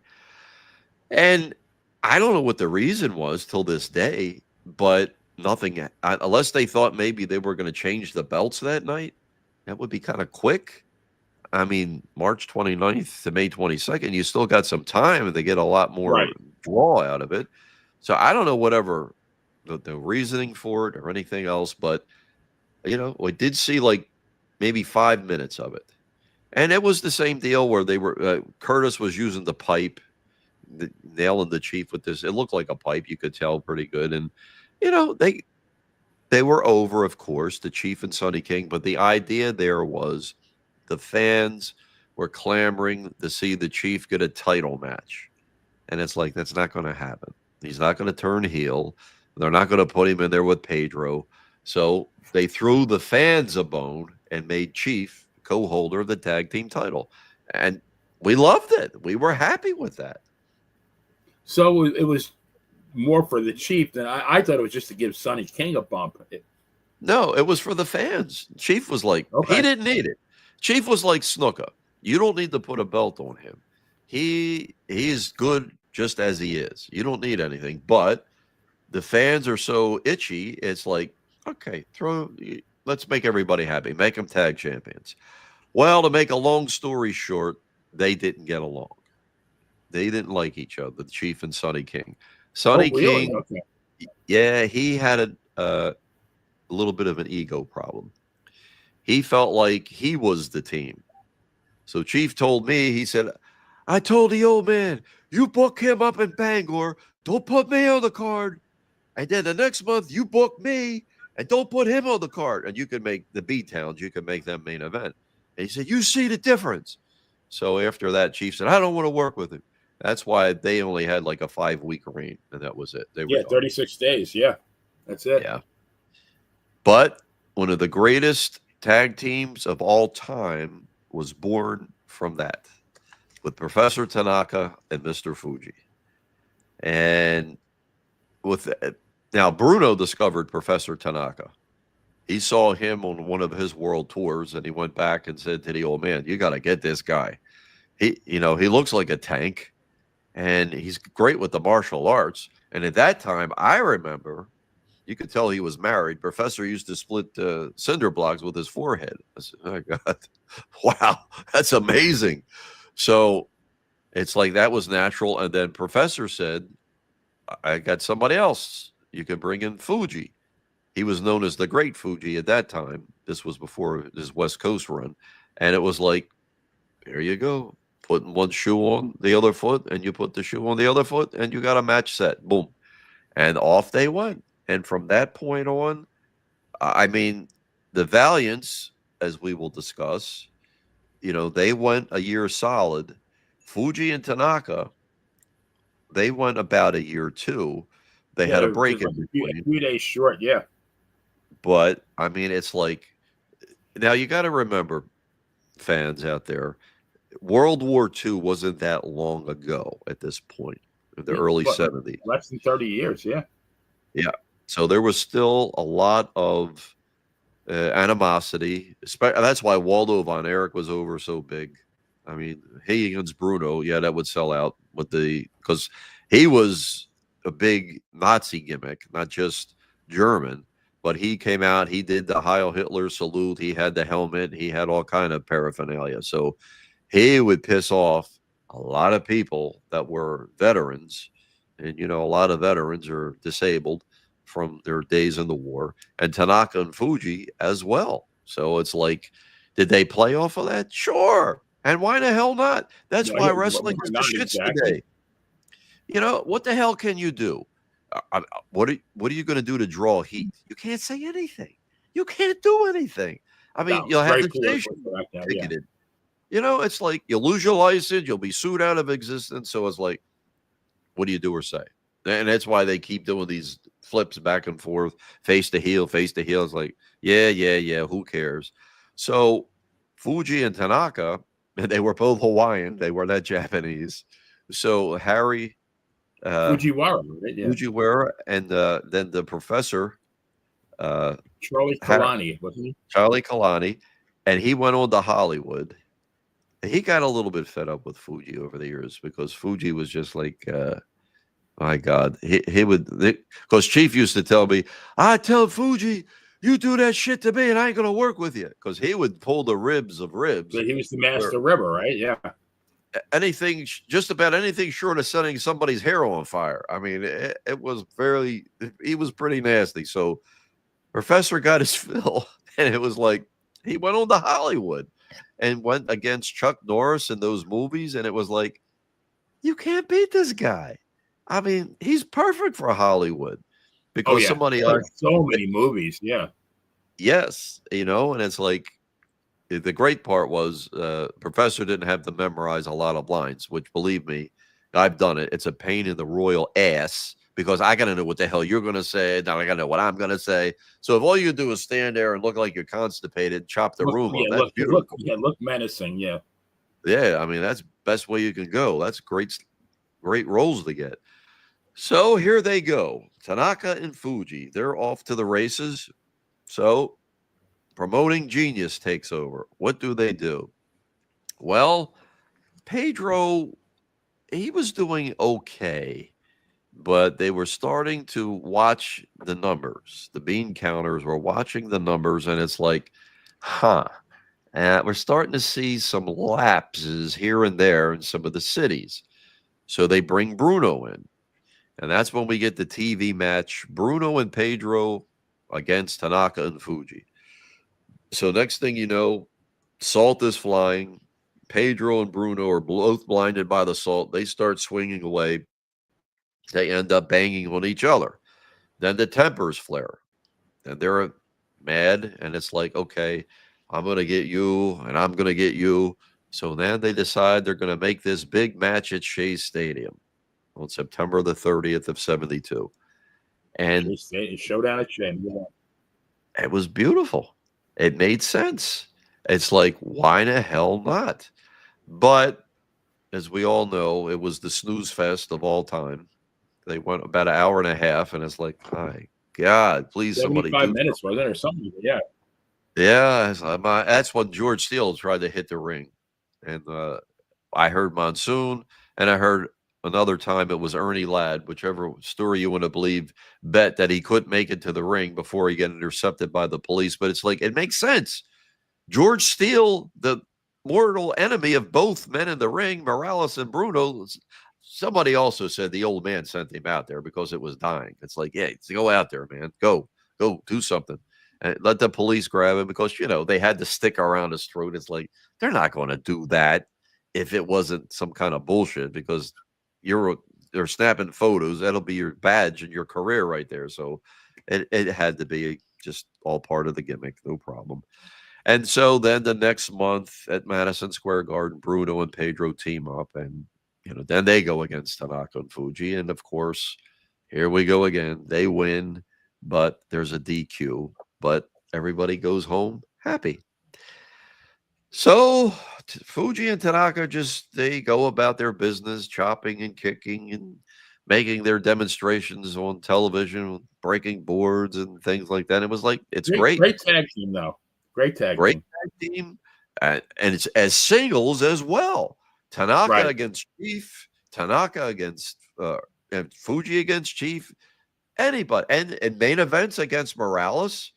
And I don't know what the reason was till this day, but nothing, unless they thought maybe they were going to change the belts that night. That would be kind of quick. I mean, March 29th to May 22nd, you still got some time and they get a lot more draw out of it. So I don't know whatever the reasoning for it or anything else, but, we did see like maybe 5 minutes of it. And it was the same deal where they were, Curtis was using the pipe, nailing the Chief with this. It looked like a pipe. You could tell pretty good. And, they were over, of course, the Chief and Sonny King. But the idea there was the fans were clamoring to see the Chief get a title match. And it's like, that's not going to happen. He's not going to turn heel. They're not going to put him in there with Pedro. So they threw the fans a bone and made Chief co-holder of the tag team title. And we loved it. We were happy with that. So it was more for the Chief than I thought it was just to give Sonny King a bump. No, it was for the fans. Chief was like, he didn't need it. Chief was like Snuka. You don't need to put a belt on him. He's good just as he is. You don't need anything. But the fans are so itchy. It's like, okay, let's make everybody happy. Make them tag champions. Well, to make a long story short, they didn't get along. They didn't like each other, the Chief and Sonny King. Sonny King, yeah, he had a little bit of an ego problem. He felt like he was the team. So Chief told me, he said, I told the old man, you book him up in Bangor, don't put me on the card. And then the next month, you book me and don't put him on the card. And you can make the B-Towns, you can make them main event. And he said, you see the difference. So after that, Chief said, I don't want to work with him. That's why they only had like a 5-week reign, and that was it. They were 36 days. Yeah, that's it. Yeah. But one of the greatest tag teams of all time was born from that, with Professor Tanaka and Mr. Fuji. And now Bruno discovered Professor Tanaka. He saw him on one of his world tours, and he went back and said to the old man, you got to get this guy. He looks like a tank, and he's great with the martial arts. And at that time, I remember, you could tell he was married. Professor used to split cinder blocks with his forehead. I said, oh, God, wow, that's amazing. So it's like that was natural. And then Professor said, I got somebody else. You can bring in Fuji. He was known as the Great Fuji at that time. This was before his West Coast run. And it was like, there you go. Putting one shoe on the other foot, and you put the shoe on the other foot, and you got a match set. Boom. And off they went. And from that point on, I mean, the Valiants, as we will discuss, they went a year solid. Fuji and Tanaka, they went about a year too. They had a break in between. A few days short, yeah. But, I mean, it's like, now you got to remember, fans out there, World War II wasn't that long ago at this point, in the early 70s. Less than 30 years, yeah. Yeah. So there was still a lot of animosity. That's why Waldo von Erich was over so big. I mean, he against Bruno, yeah, that would sell out because he was a big Nazi gimmick, not just German, but he came out, he did the Heil Hitler salute, he had the helmet, he had all kind of paraphernalia. So he would piss off a lot of people that were veterans. And, a lot of veterans are disabled from their days in the war. And Tanaka and Fuji as well. So it's like, did they play off of that? Sure. And why the hell not? That's why wrestling is the shits today. What the hell can you do? What are you going to do to draw heat? You can't say anything. You can't do anything. I mean, you'll have the station ticketed. It's like you lose your license, you'll be sued out of existence. So it's like, what do you do or say? And that's why they keep doing these flips back and forth, face to heel, face to heel. It's like, yeah, who cares? So Fuji and Tanaka, they were both Hawaiian. They were not Japanese. So Harry Fujiwara, right? Yeah. Fujiwara, and then the professor, uh, Charlie ha- Kalani, wasn't he? Charlie Kalani, and he went on to Hollywood. He got a little bit fed up with Fuji over the years because Fuji was just like, my God, he would, because Chief used to tell me, I tell Fuji, you do that shit to me and I ain't going to work with you. Because he would pull the ribs of ribs. But he was the Where master ribber, right? Yeah. anything, just about anything short of setting somebody's hair on fire. I mean, it was he was pretty nasty. So Professor got his fill, and it was like he went on to Hollywood and went against Chuck Norris in those movies, and it was like, you can't beat this guy. I mean, he's perfect for Hollywood Oh because yeah. somebody Like else, so many movies. Yeah. yes, and it's like the great part was Professor didn't have to memorize a lot of lines, which believe me, I've done it. It's a pain in the royal ass because I got to know what the hell you're going to say. Now I got to know what I'm going to say. So if all you do is stand there and look like you're constipated, chop the room up, that's beautiful. Look menacing. Yeah. Yeah, I mean, that's best way you can go. That's great roles to get. So here they go. Tanaka and Fuji, they're off to the races. So promoting genius takes over. What do? Well, Pedro, he was doing okay, but they were starting to watch the numbers. The bean counters were watching the numbers, and it's like, huh. We're starting to see some lapses here and there in some of the cities. So they bring Bruno in. And that's when we get the TV match Bruno and Pedro against Tanaka and Fuji. So next thing you know, salt is flying. Pedro and Bruno are both blinded by the salt. They start swinging away. They end up banging on each other. Then the tempers flare. And they're mad. And it's like, okay, I'm going to get you and I'm going to get you. So then they decide they're going to make this big match at Shea Stadium on September the 30th of 72. And Showdown at Shea. Yeah. it was beautiful. It made sense. It's like, why the hell not? But as we all know, it was the snooze fest of all time. They went about an hour and a half, and it's like, my God, please somebody 75 do minutes, something. wasn't it, or something? Yeah. Yeah, that's when George Steele tried to hit the ring. And I heard Monsoon, and I heard another time it was Ernie Ladd, whichever story you want to believe, bet that he couldn't make it to the ring before he got intercepted by the police. But it's like, it makes sense. George Steele, the mortal enemy of both men in the ring, Morales and Bruno. Somebody also said the old man sent him out there because it was dying. It's like, yeah, go out there, man. Go do something. And let the police grab him because, they had the stick around his throat. It's like, they're not going to do that if it wasn't some kind of bullshit because they're snapping photos. That'll be your badge and your career right there. So it had to be just all part of the gimmick. No problem. And so then the next month at Madison Square Garden, Bruno and Pedro team up, and then they go against Tanaka and Fuji, and of course, here we go again. They win, but there's a DQ, but everybody goes home happy. So Fuji and Tanaka they go about their business, chopping and kicking and making their demonstrations on television, breaking boards and things like that. It was like, it's great. Great tag team, though. Great tag team. And it's as singles as well. Tanaka against Chief, Tanaka against and Fuji against Chief, anybody. And main events against Morales,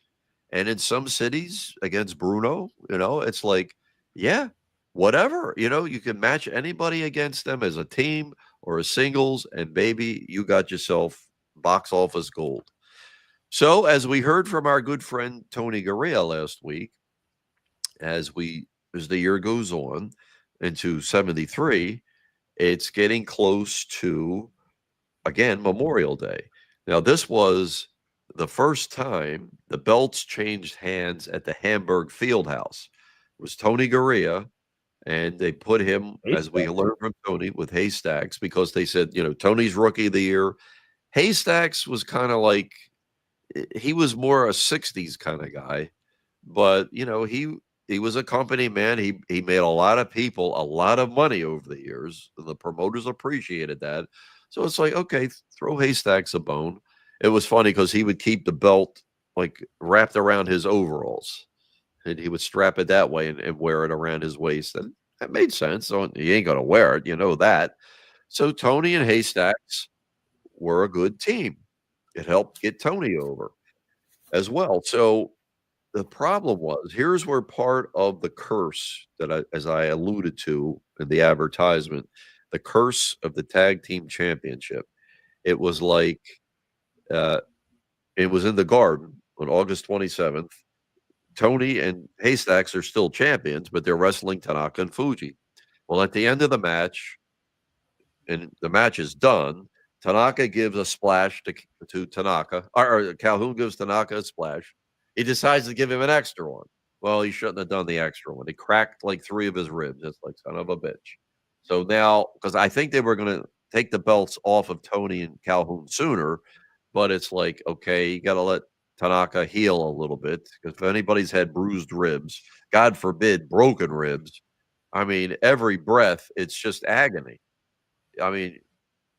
and in some cities against Bruno. It's like, yeah, whatever. You can match anybody against them as a team or as singles, and baby, you got yourself box office gold. So, as we heard from our good friend Tony Garea last week, as the year goes on into 73, it's getting close to, again, Memorial Day. Now, this was the first time the belts changed hands at the Hamburg Fieldhouse. It was Tony Garea, and they put him, as we learned from Tony, with Haystacks because they said, Tony's Rookie of the Year. Haystacks was kind of like, he was more a 60s kind of guy, but he was a company man. He made a lot of people a lot of money over the years. The promoters appreciated that. So it's like, okay, throw Haystacks a bone. It was funny because he would keep the belt like wrapped around his overalls, and he would strap it that way and wear it around his waist. And that made sense. So he ain't gonna wear it, you know that. So Tony and Haystacks were a good team. It helped get Tony over as well. So the problem was, here's where part of the curse that as I alluded to in the advertisement, the curse of the tag team championship. It was like uh, it was in the Garden on August 27th. Tony and Haystacks are still champions, but they're wrestling Tanaka and Fuji. Well, at the end of the match, and the match is done, Tanaka gives a splash to Tanaka, or Calhoun gives Tanaka a splash. He decides to give him an extra one. Well, he shouldn't have done the extra one. He cracked like 3 of his ribs. It's like, son of a bitch. So now, because I think they were going to take the belts off of Tony and Calhoun sooner, but it's like, okay, you got to let Tanaka heal a little bit, because if anybody's had bruised ribs, God forbid, broken ribs, I mean, every breath, it's just agony. I mean,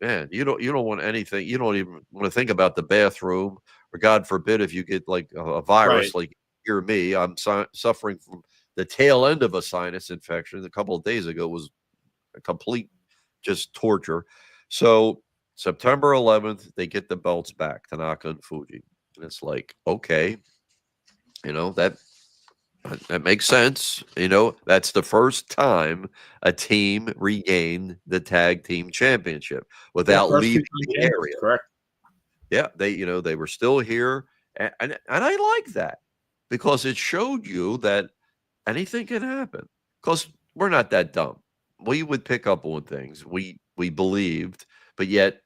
man, you don't want anything. You don't even want to think about the bathroom, or God forbid, if you get like a Right. virus, like hear me, I'm suffering from the tail end of a sinus infection. A couple of days ago was a complete just torture. So September 11th, they get the belts back, Tanaka and Fuji, and it's like, okay, that that makes sense. That's the first time a team regained the tag team championship Yeah, without first leaving two-time the champions, area. correct. Yeah, they were still here, and I like that because it showed you that anything can happen. Because we're not that dumb. We would pick up on things. We believed, but yet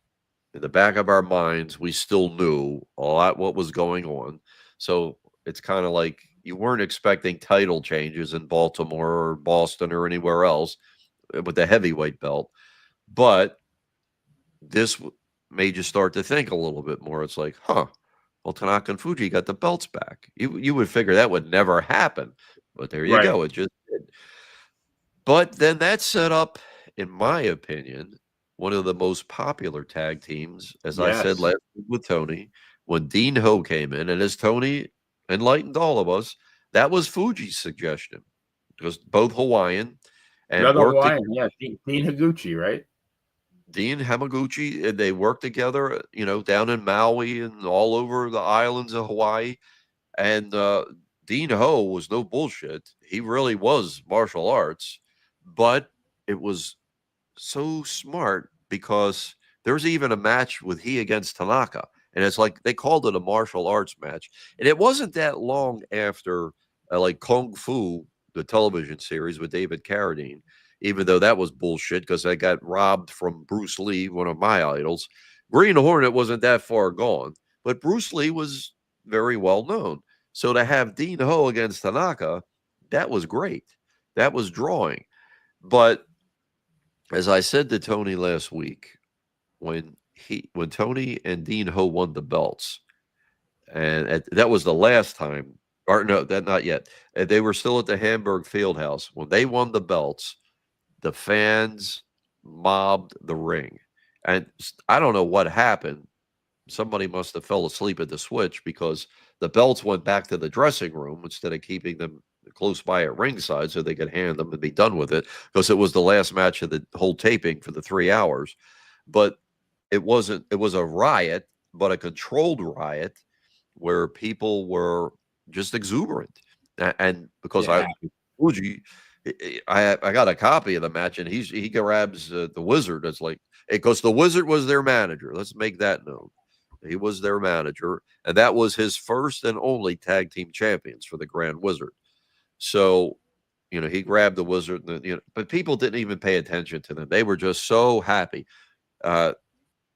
in the back of our minds, we still knew a lot what was going on. So it's kind of like you weren't expecting title changes in Baltimore or Boston or anywhere else with the heavyweight belt, but this made you start to think a little bit more. It's like, huh, well, Tanaka and Fuji got the belts back. You would figure that would never happen, but there you Right. go. It just did. But then that set up, in my opinion, one of the most popular tag teams, as I said Yes. last week with Tony, when Dean Ho came in, and as Tony enlightened all of us, that was Fuji's suggestion. Because both Hawaiian The and other worked Hawaiian, yeah, Dean Higuchi, right? Dean Hamaguchi, and they worked together, down in Maui and all over the islands of Hawaii. And Dean Ho was no bullshit. He really was martial arts, but it was so smart because there's even a match with he against Tanaka. And it's like they called it a martial arts match. And it wasn't that long after like Kung Fu, the television series with David Carradine, even though that was bullshit because I got robbed from Bruce Lee, one of my idols. Green Hornet wasn't that far gone, but Bruce Lee was very well known. So to have Dean Ho against Tanaka, that was great. That was drawing. But as I said to Tony last week, when Tony and Dean Ho won the belts, and that was the last time, or no, that not yet. They were still at the Hamburg Fieldhouse when they won the belts. The fans mobbed the ring, and I don't know what happened. Somebody must have fell asleep at the switch because the belts went back to the dressing room instead of keeping them close by at ringside so they could hand them and be done with it, because it was the last match of the whole taping for the 3 hours. But it was a riot, but a controlled riot where people were just exuberant. And because Yeah. Fuji, I got a copy of the match, and he grabs the Wizard. It's like, because the Wizard was their manager. Let's make that known. He was their manager, and that was his first and only tag team champions for the Grand Wizard. So, he grabbed the Wizard, and but people didn't even pay attention to them. They were just so happy. Uh,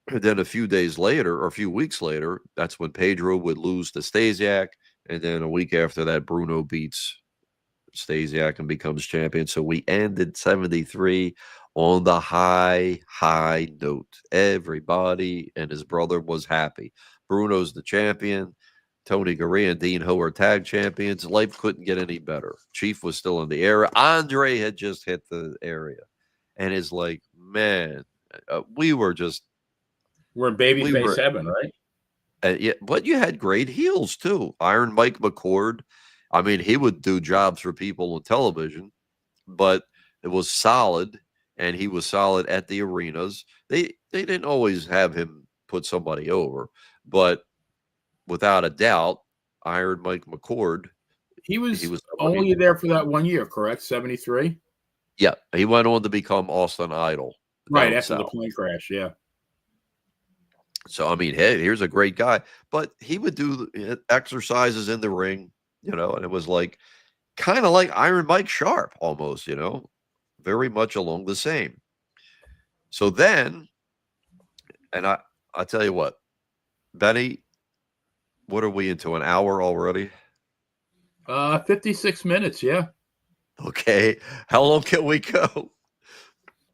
then a few days later, or a few weeks later, that's when Pedro would lose to Stasiak, and then a week after that, Bruno beats Stasiak and becomes champion. So we ended 73 on the high note. Everybody and his brother was happy. Bruno's the champion. Tony Gurria and Dean Ho are tag champions. Life couldn't get any better. Chief was still in the area. Andre had just hit the area. And it's like, man, we were just We're in We babyface were, heaven, right? yeah, but you had great heels too. Iron Mike McCord. I mean, he would do jobs for people on television, but it was solid, and he was solid at the arenas. They didn't always have him put somebody over, but without a doubt, Iron Mike McCord, He he was was somebody. only there for that 1 year, correct? 73? Yeah, he went on to become Austin Idol Right, down after the south. plane crash, yeah. So I mean, hey, here's a great guy, but he would do exercises in the ring, and it was like kind of like Iron Mike Sharp almost, very much along the same. So then, and I tell you what, Benny, what are we into, an hour already? 56 minutes, yeah. Okay, how long can we go?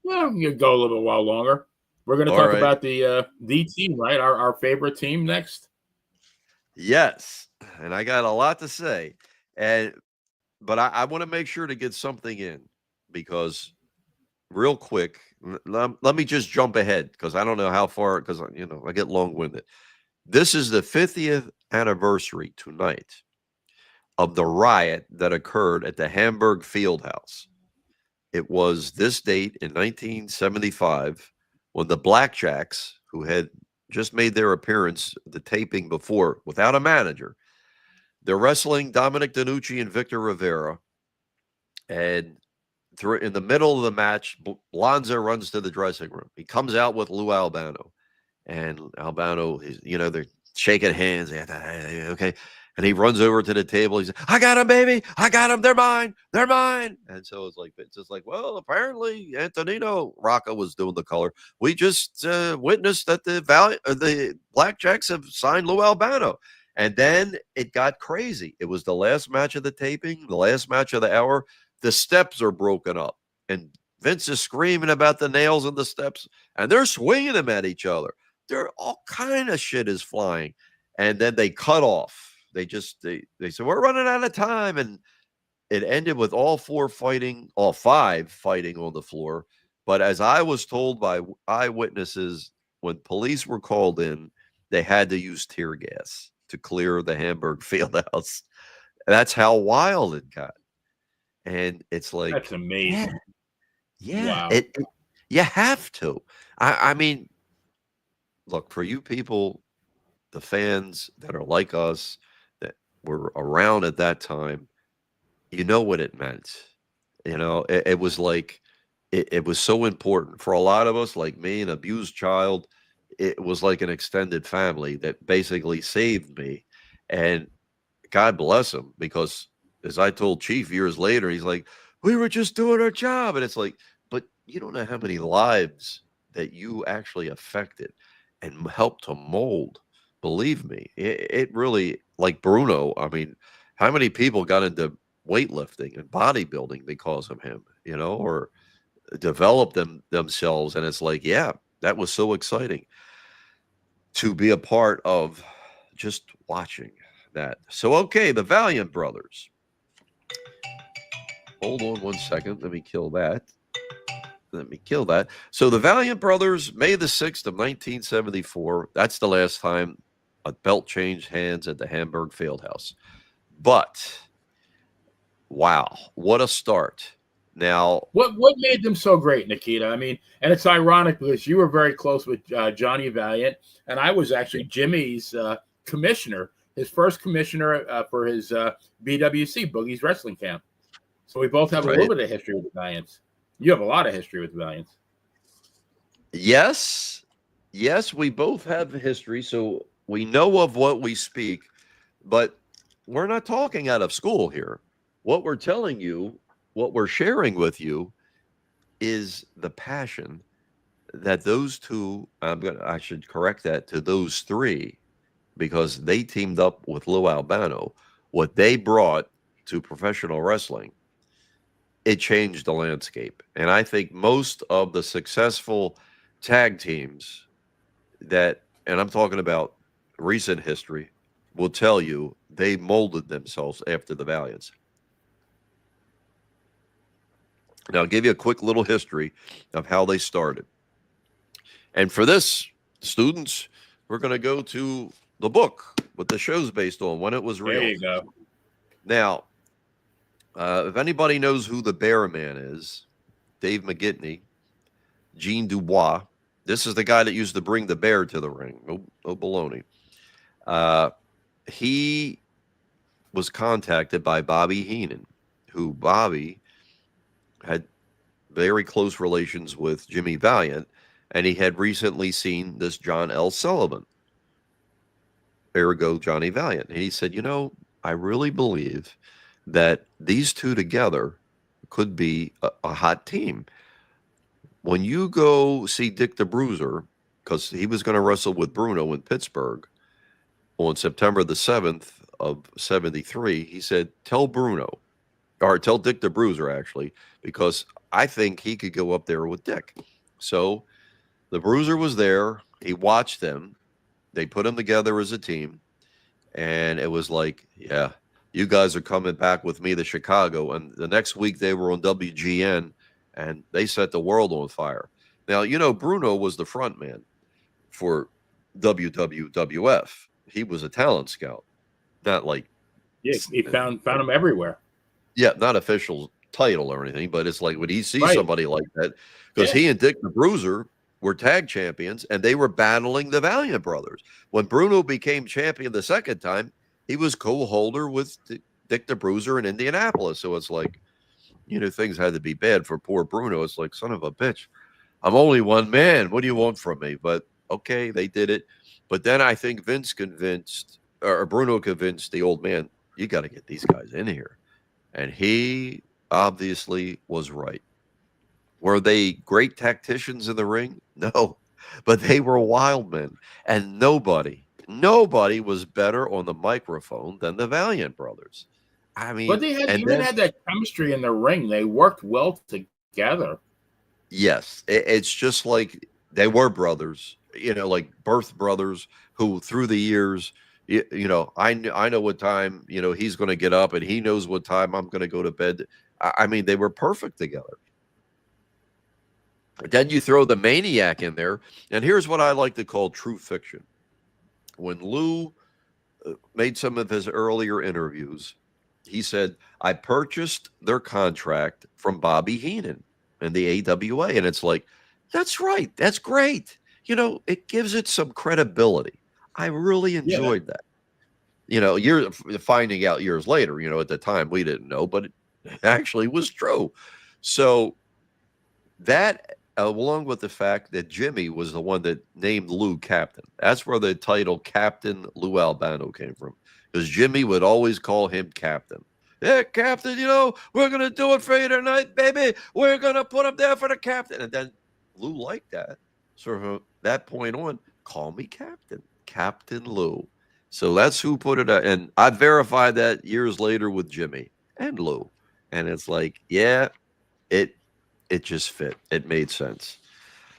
Well, we can go a little bit while longer. We're going to All talk right. about the team, right? Our favorite team next. Yes, and I got a lot to say, and but I want to make sure to get something in because real quick, let me just jump ahead because I don't know how far because I get long winded. This is the 50th anniversary tonight of the riot that occurred at the Hamburg Fieldhouse. It was this date in 1975 when the Blackjacks, who had just made their appearance at the taping before without a manager, they're wrestling Dominic DeNucci and Victor Rivera. And in the middle of the match, Lanza runs to the dressing room. He comes out with Lou Albano. And Albano, they're shaking hands. Okay. And he runs over to the table. He says, I got him, baby. I got him. They're mine. They're mine. And so it's just like, well, apparently Antonino Rocca was doing the color. We just witnessed that the Blackjacks have signed Lou Albano. And then it got crazy. It was the last match of the taping, the last match of the hour. The steps are broken up. And Vince is screaming about the nails in the steps. And they're swinging them at each other. There all kind of shit is flying, and then they cut off. They said we're running out of time, and it ended with all five fighting on the floor. But as I was told by eyewitnesses, when police were called in, they had to use tear gas to clear the Hamburg Fieldhouse. That's how wild it got, and it's That's like, yeah, amazing. yeah, Wow. you have to. I mean, look, for you people, the fans that are like us, that were around at that time, you know what it meant. It was like it was so important for a lot of us, like me, an abused child. It was like an extended family that basically saved me. And God bless him, because as I told Chief years later, he's like, we were just doing our job. And it's like, but you don't know how many lives that you actually affected and helped to mold. Believe me, it really, like Bruno. I mean, how many people got into weightlifting and bodybuilding because of him, or developed themselves? And it's like, yeah, that was so exciting to be a part of, just watching that. So, okay, the Valiant Brothers. Hold on one second. Let me kill that. So the Valiant Brothers, May the 6th of 1974. That's the last time a belt changed hands at the Hamburg Fieldhouse. But wow, what a start. Now, What made them so great, Nikita? I mean, and it's ironic because you were very close with Johnny Valiant, and I was actually Jimmy's commissioner, his first commissioner for his BWC, Boogie's Wrestling Camp. So we both have a little right? bit of history with the Valiants. You have a lot of history with the Valiants. Yes. Yes, we both have history, so we know of what we speak, but we're not talking out of school here. What we're telling you, what we're sharing with you, is the passion that those two, I should correct that to those three, because they teamed up with Lou Albano. What they brought to professional wrestling, it changed the landscape. And I think most of the successful tag teams and I'm talking about recent history, will tell you they molded themselves after the Valiants. Now, I'll give you a quick little history of how they started. And for this, students, we're going to go to the book, what the show's based on, When It Was There Real. you go. Now, if anybody knows who the Bear Man is, Dave McGinty, Gene Dubois. This is the guy that used to bring the bear to the ring. No baloney. He was contacted by Bobby Heenan, who Bobby had very close relations with Jimmy Valiant, and he had recently seen this John L. Sullivan, ergo Johnny Valiant. And he said, I really believe that these two together could be a hot team. When you go see Dick the Bruiser, because he was going to wrestle with Bruno in Pittsburgh on September the 7th of 73, he said, tell Bruno, or tell Dick the Bruiser, actually, because I think he could go up there with Dick. So the Bruiser was there. He watched them. They put them together as a team. And it was like, yeah, you guys are coming back with me to Chicago. And the next week they were on WGN, and they set the world on fire. Now, Bruno was the front man for WWWF. He was a talent scout, not like, Yeah, he found him everywhere. yeah, not official title or anything, but it's like when he sees Right. somebody like that, because he and Dick the Bruiser were tag champions, and they were battling the Valiant brothers. When Bruno became champion the second time, he was co-holder with Dick the Bruiser in Indianapolis. So it's like, things had to be bad for poor Bruno. It's like, son of a bitch, I'm only one man. What do you want from me? But okay, they did it. But then I think Vince convinced, or Bruno convinced the old man, you got to get these guys in here. And he obviously was right. Were they great tacticians in the ring? No, but they were wild men. And nobody was better on the microphone than the Valiant brothers. I mean, but they had that chemistry in the ring. They worked well together. Yes, it's just like they were brothers, like birth brothers who through the years, I know what time, he's going to get up, and he knows what time I'm going to go to bed. I mean, they were perfect together. But then you throw the Maniac in there, and here's what I like to call true fiction. When Lou made some of his earlier interviews, he said, I purchased their contract from Bobby Heenan and the AWA. And it's like, that's right. That's great. It gives it some credibility. I really enjoyed that. You're finding out years later, at the time we didn't know, but it actually was true. So that, along with the fact that Jimmy was the one that named Lou captain, that's where the title Captain Lou Albano came from, because Jimmy would always call him captain. Yeah, captain, we're going to do it for you tonight, baby. We're going to put him there for the captain. And then Lou liked that. So from that point on, call me captain, Captain Lou. So that's who put it out. And I verified that years later with Jimmy and Lou. And it's like, yeah, it just fit. It made sense.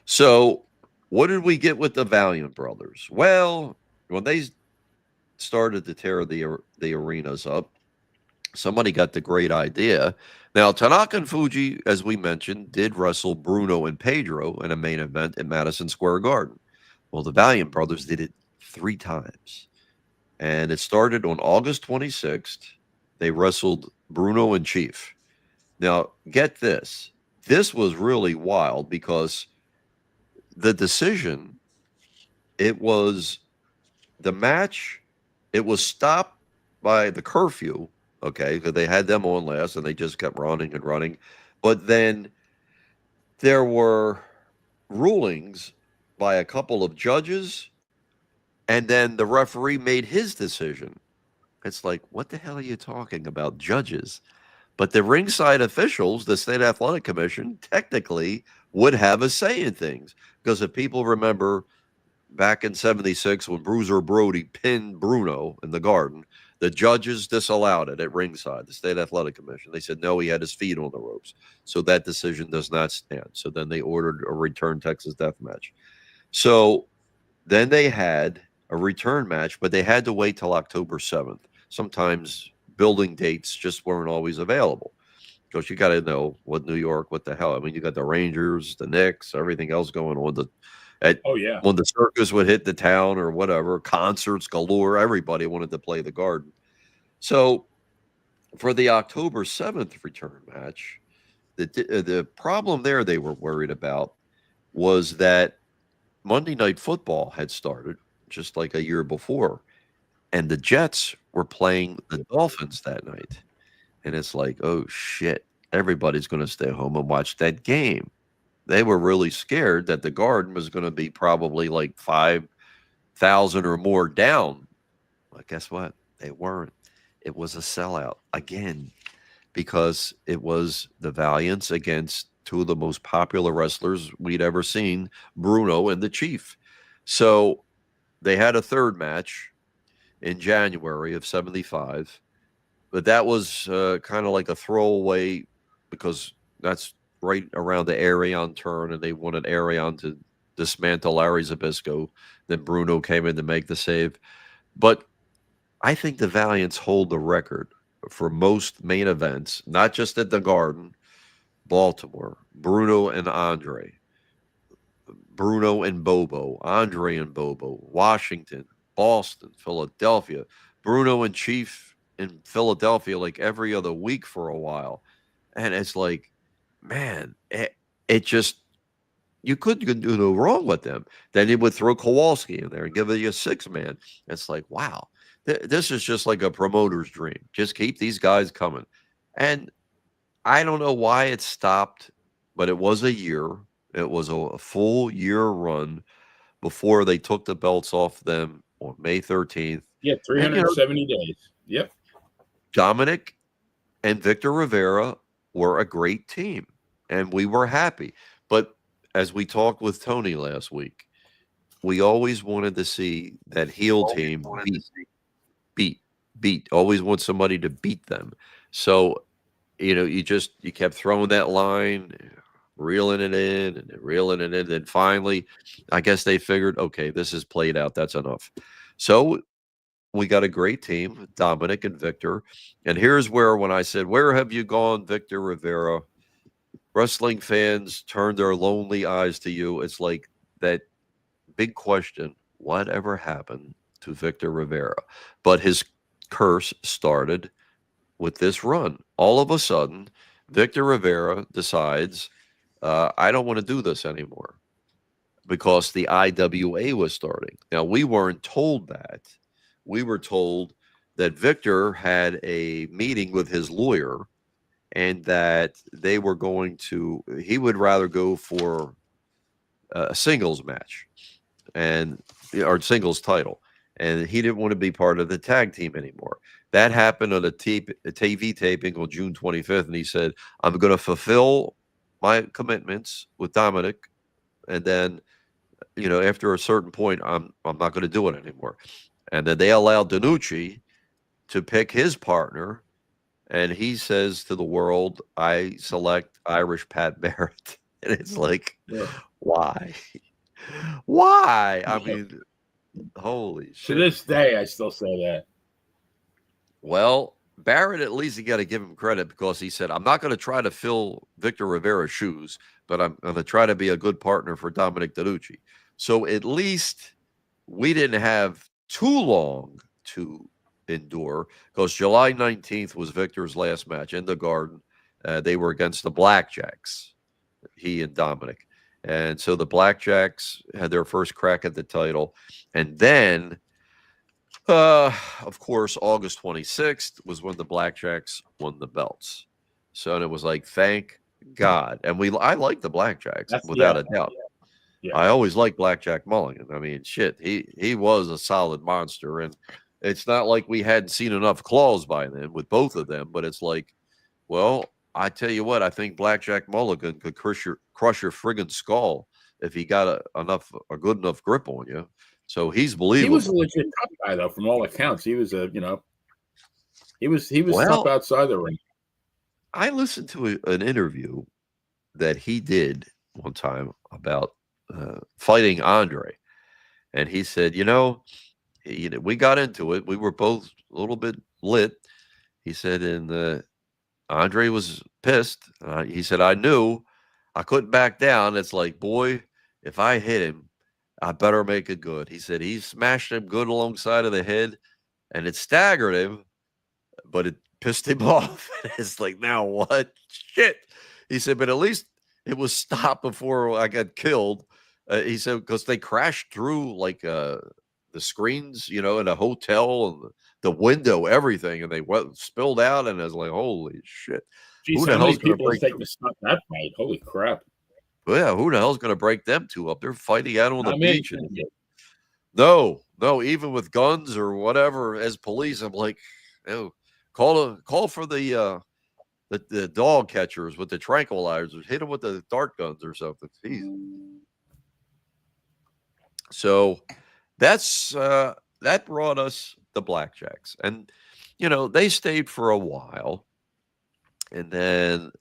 So what did we get with the Valiant brothers? Well, when they started to tear the arenas up, somebody got the great idea. Now, Tanaka and Fuji, as we mentioned, did wrestle Bruno and Pedro in a main event at Madison Square Garden. Well, the Valiant brothers did it 3 times. And it started on August 26th. They wrestled Bruno and Chief. Now, get this. This was really wild because the decision, it was the match, it was stopped by the curfew, okay, because they had them on last and they just kept running and running. But then there were rulings by a couple of judges, and then the referee made his decision. It's like, what the hell are you talking about, judges? But the ringside officials, the State Athletic Commission, technically would have a say in things. Because if people remember back in 76 when Bruiser Brody pinned Bruno in the Garden, the judges disallowed it at ringside, the State Athletic Commission. They said, no, he had his feet on the ropes. So that decision does not stand. So then they ordered a return Texas death match. So then they had a return match, but they had to wait till October 7th. Sometimes building dates just weren't always available, because you got to know what New York, what the hell. I mean, you got the Rangers, the Knicks, everything else going on. Oh yeah. When the circus would hit the town or whatever, concerts galore, everybody wanted to play the Garden. So for the October 7th return match, the problem there they were worried about was that Monday Night Football had started just like a year before, and the Jets were playing the Dolphins that night. And it's like, oh shit, everybody's going to stay home and watch that game. They were really scared that the Garden was going to be probably like 5,000 or more down. But guess what? They weren't. It was a sellout again because it was the Valiants against two of the most popular wrestlers we'd ever seen, Bruno and the Chief. So they had a third match in January of 75, but that was kind of like a throwaway because that's right around the Arion turn, and they wanted Arion to dismantle Larry Zbyszko. Then Bruno came in to make the save. But I think the Valiants hold the record for most main events, not just at the Garden, Baltimore, Bruno and Andre, Bruno and Bobo, Andre and Bobo, Washington, Boston, Philadelphia, Bruno and Chief in Philadelphia like every other week for a while. And it's like, man, it just, you couldn't do no wrong with them. Then you would throw Kowalski in there and give it a 6-man. It's like, wow, this is just like a promoter's dream. Just keep these guys coming. And I don't know why it stopped, but it was a year. It was a full year run before they took the belts off them on May 13th. Yeah, And, 370 days. Yep. Dominic and Victor Rivera were a great team, and we were happy. But as we talked with Tony last week, we always wanted to see that heel team beat. Always want somebody to beat them. So, you kept throwing that line, reeling it in and reeling it in. And finally, I guess they figured, okay, this is played out. That's enough. So we got a great team, Dominic and Victor. And here's where, when I said, where have you gone, Victor Rivera? Wrestling fans turned their lonely eyes to you. It's like that big question, whatever happened to Victor Rivera? But his curse started with this run. All of a sudden, Victor Rivera decides, I don't want to do this anymore because the IWA was starting. Now, we weren't told that. We were told that Victor had a meeting with his lawyer and that they were he would rather go for a singles match or singles title. And he didn't want to be part of the tag team anymore. That happened on a TV taping on June 25th. And he said, I'm going to fulfill my commitments with Dominic. And then, after a certain point, I'm not going to do it anymore. And then they allowed Danucci to pick his partner. And he says to the world, I select Irish Pat Barrett. And it's like, why? Why? I mean, holy shit. To this day, I still say that. Well, Barrett, at least you got to give him credit because he said, I'm not going to try to fill Victor Rivera's shoes, but I'm going to try to be a good partner for Dominic Danucci. So at least we didn't have too long to endure because July 19th was Victor's last match in the Garden. They were against the Blackjacks, he and Dominic. And so the Blackjacks had their first crack at the title. And then, of course, August 26th was when the Blackjacks won the belts. So it was like, thank God. And I like the Blackjacks without a doubt. Yeah. I always liked Blackjack Mulligan. I mean, shit, he was a solid monster. And it's not like we hadn't seen enough claws by then with both of them, but it's like, well, I tell you what, I think Blackjack Mulligan could crush your friggin' skull if he got a good enough grip on you. So he's believable. He was a legit tough guy, though, from all accounts. He was he was tough outside the ring. I listened to an interview that he did one time about fighting Andre, and he said, we got into it. We were both a little bit lit. He said, and Andre was pissed. He said, I knew I couldn't back down. It's like, boy, if I hit him, I better make it good. He said he smashed him good alongside of the head, and it staggered him, but it pissed him off. It's like, now what? Shit. He said, but at least it was stopped before I got killed. He said, because they crashed through like the screens, in a hotel and the window, everything, and they spilled out. And I was like, holy shit. Geez, Who the how many hell's going to people has break taken to stop that fight? Holy crap. Well, yeah, who the hell's going to break them two up? They're fighting out on the I mean, beach. And no, even with guns or whatever as police, I'm like, oh, call for the dog catchers with the tranquilizers, hit them with the dart guns or something. Jeez. So that's that brought us the Blackjacks, and they stayed for a while, and then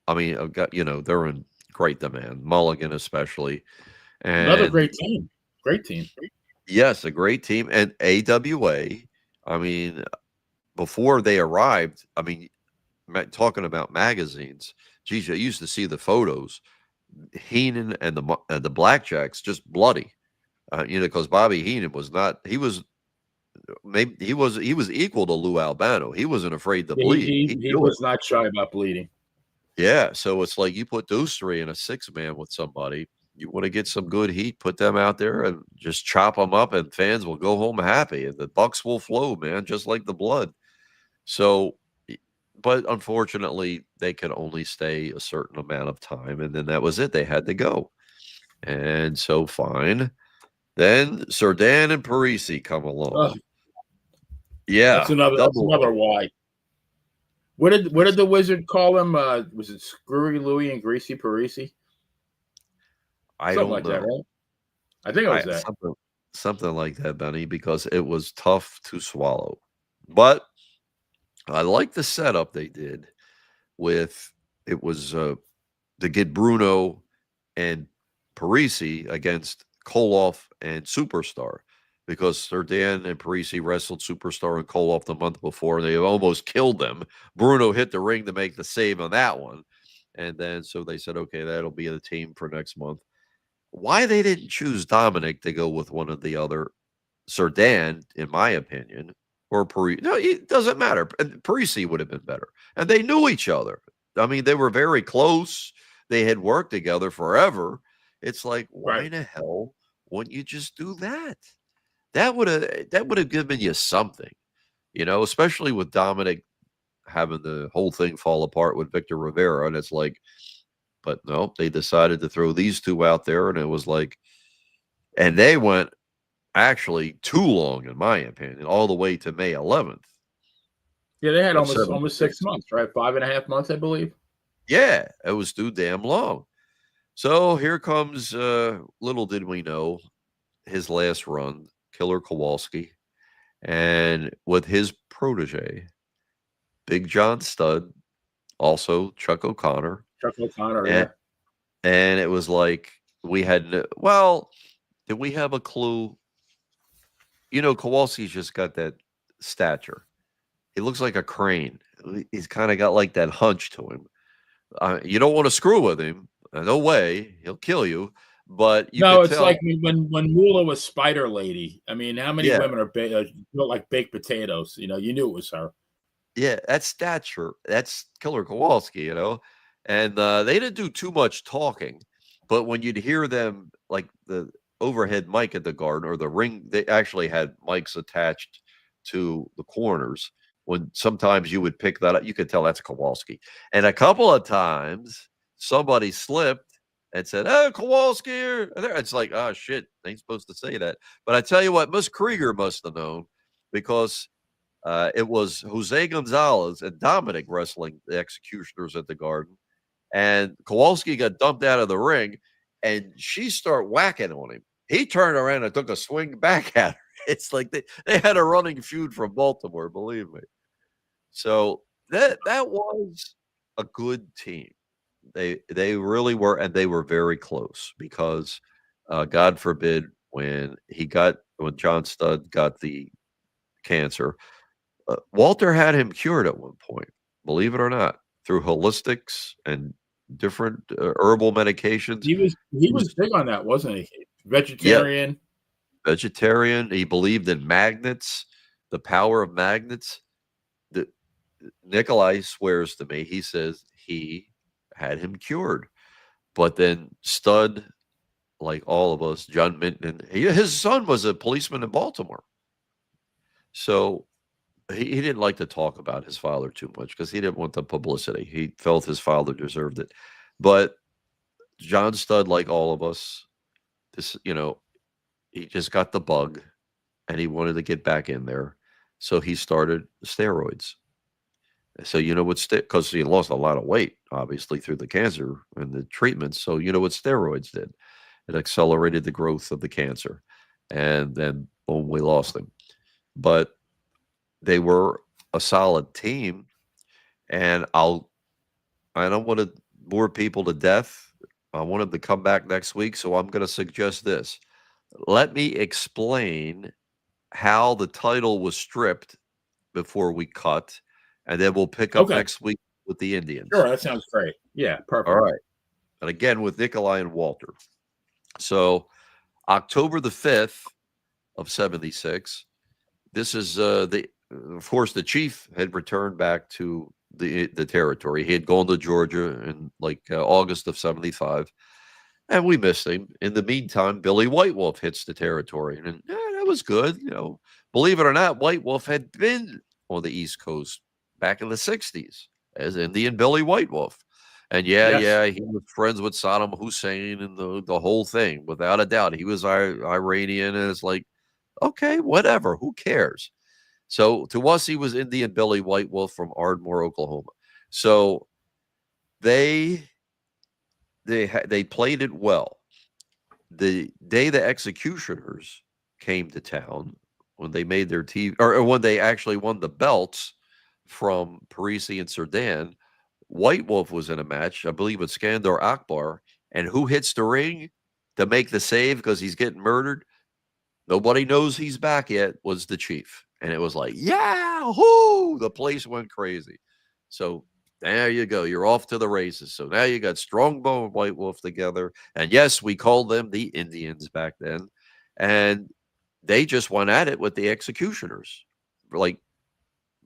I mean, I've got they're in great demand, Mulligan especially, another and great team. Great team. yes, a great team, and AWA. I mean, before they arrived, I mean, talking about magazines, geez, I used to see the photos. Heenan and the Blackjacks just bloody, because Bobby Heenan was not. He was maybe he was equal to Lou Albano. He wasn't afraid to bleed. He was not shy about bleeding. Yeah, so it's like you put those three in a 6-man with somebody. You want to get some good heat, put them out there and just chop them up, and fans will go home happy, and the bucks will flow, man, just like the blood. So, but unfortunately, they could only stay a certain amount of time, and then that was it. They had to go. And so, fine. Then Cerdan and Parisi come along. Ugh. Yeah, that's another why. What did the Wizard call him? Was it Screwy Louie and Greasy Parisi? Something like that, right? I think it was that. Something like that, Benny, because it was tough to swallow. But I like the setup they did with it was to get Bruno and Parisi against Koloff and Superstar, because Cerdan and Parisi wrestled Superstar and Koloff the month before. They almost killed them. Bruno hit the ring to make the save on that one. And then so they said, okay, that'll be the team for next month. Why they didn't choose Dominic to go with one of the other, Cerdan, in my opinion, or Parisi. No, it doesn't matter. Parisi would have been better. And they knew each other. I mean, they were very close. They had worked together forever. It's like, why in the hell wouldn't you just do that? That would have given you something, especially with Dominic having the whole thing fall apart with Victor Rivera. And it's like, but no, they decided to throw these two out there, and it was like, and they went actually too long, in my opinion, all the way to May 11th. Yeah, they had almost 6 months, right? 5.5 months, I believe. Yeah, it was too damn long. So here comes, little did we know, his last run, Killer Kowalski, and with his protege, Big John Studd, also Chuck O'Connor. Yeah. And it was like we had, did we have a clue? Kowalski's just got that stature. He looks like a crane. He's kind of got like that hunch to him. You don't want to screw with him. No way. He'll kill you. But it's like when Moolah was Spider Lady. I mean, how many women are built like baked potatoes? You knew it was her. Yeah, that's stature. That's Killer Kowalski, And they didn't do too much talking. But when you'd hear them, like the overhead mic at the Garden or the ring, they actually had mics attached to the corners. When sometimes you would pick that up, you could tell that's Kowalski. And a couple of times somebody slipped and said, "Oh, Kowalski." It's like, oh shit, they ain't supposed to say that. But I tell you what, Miss Krieger must have known, because it was Jose Gonzalez and Dominic wrestling the Executioners at the Garden. And Kowalski got dumped out of the ring, and she started whacking on him. He turned around and took a swing back at her. It's like they had a running feud from Baltimore, believe me. So that was a good team. They really were, and they were very close, because God forbid when John Studd got the cancer, Walter had him cured at one point, believe it or not, through holistics and different herbal medications. He was big on that, wasn't he? Vegetarian. Vegetarian. He believed in magnets, the power of magnets. The Nikolai swears to me, he says he had him cured. But then Stud, like all of us, John Minton, his son was a policeman in Baltimore. So he didn't like to talk about his father too much because he didn't want the publicity. He felt his father deserved it. But John Stud, like all of us, he just got the bug and he wanted to get back in there. So he started steroids. So because he lost a lot of weight, obviously, through the cancer and the treatments. So you know what steroids did? It accelerated the growth of the cancer. And then, boom, we lost him. But they were a solid team. And I don't want to bore people to death. I want him to come back next week. So I'm going to suggest this. Let me explain how the title was stripped before we cut. And then we'll pick up next week with the Indians. Sure, that sounds great. Yeah, perfect. All right. And again, with Nikolai and Walter. So October the 5th of 76, this is of course, the chief had returned back to the territory. He had gone to Georgia in August of 75, and we missed him. In the meantime, Billy White Wolf hits the territory, and that was good. Believe it or not, White Wolf had been on the East Coast back in the 60s as Indian Billy White Wolf. And he was friends with Saddam Hussein and the whole thing, without a doubt. He was Iranian, and it's like, okay, whatever, who cares? So to us, he was Indian Billy White Wolf from Ardmore, Oklahoma. So they played it well. The day the executioners came to town, when they made their TV, or when they actually won the belts from Parisi and Cerdan, White Wolf was in a match, I believe, with Skandar Akbar. And who hits the ring to make the save because he's getting murdered? Nobody knows he's back yet, was the chief. And it was like, yahoo! The place went crazy. So there you go. You're off to the races. So now you got Strongbow and White Wolf together. And yes, we called them the Indians back then. And they just went at it with the executioners.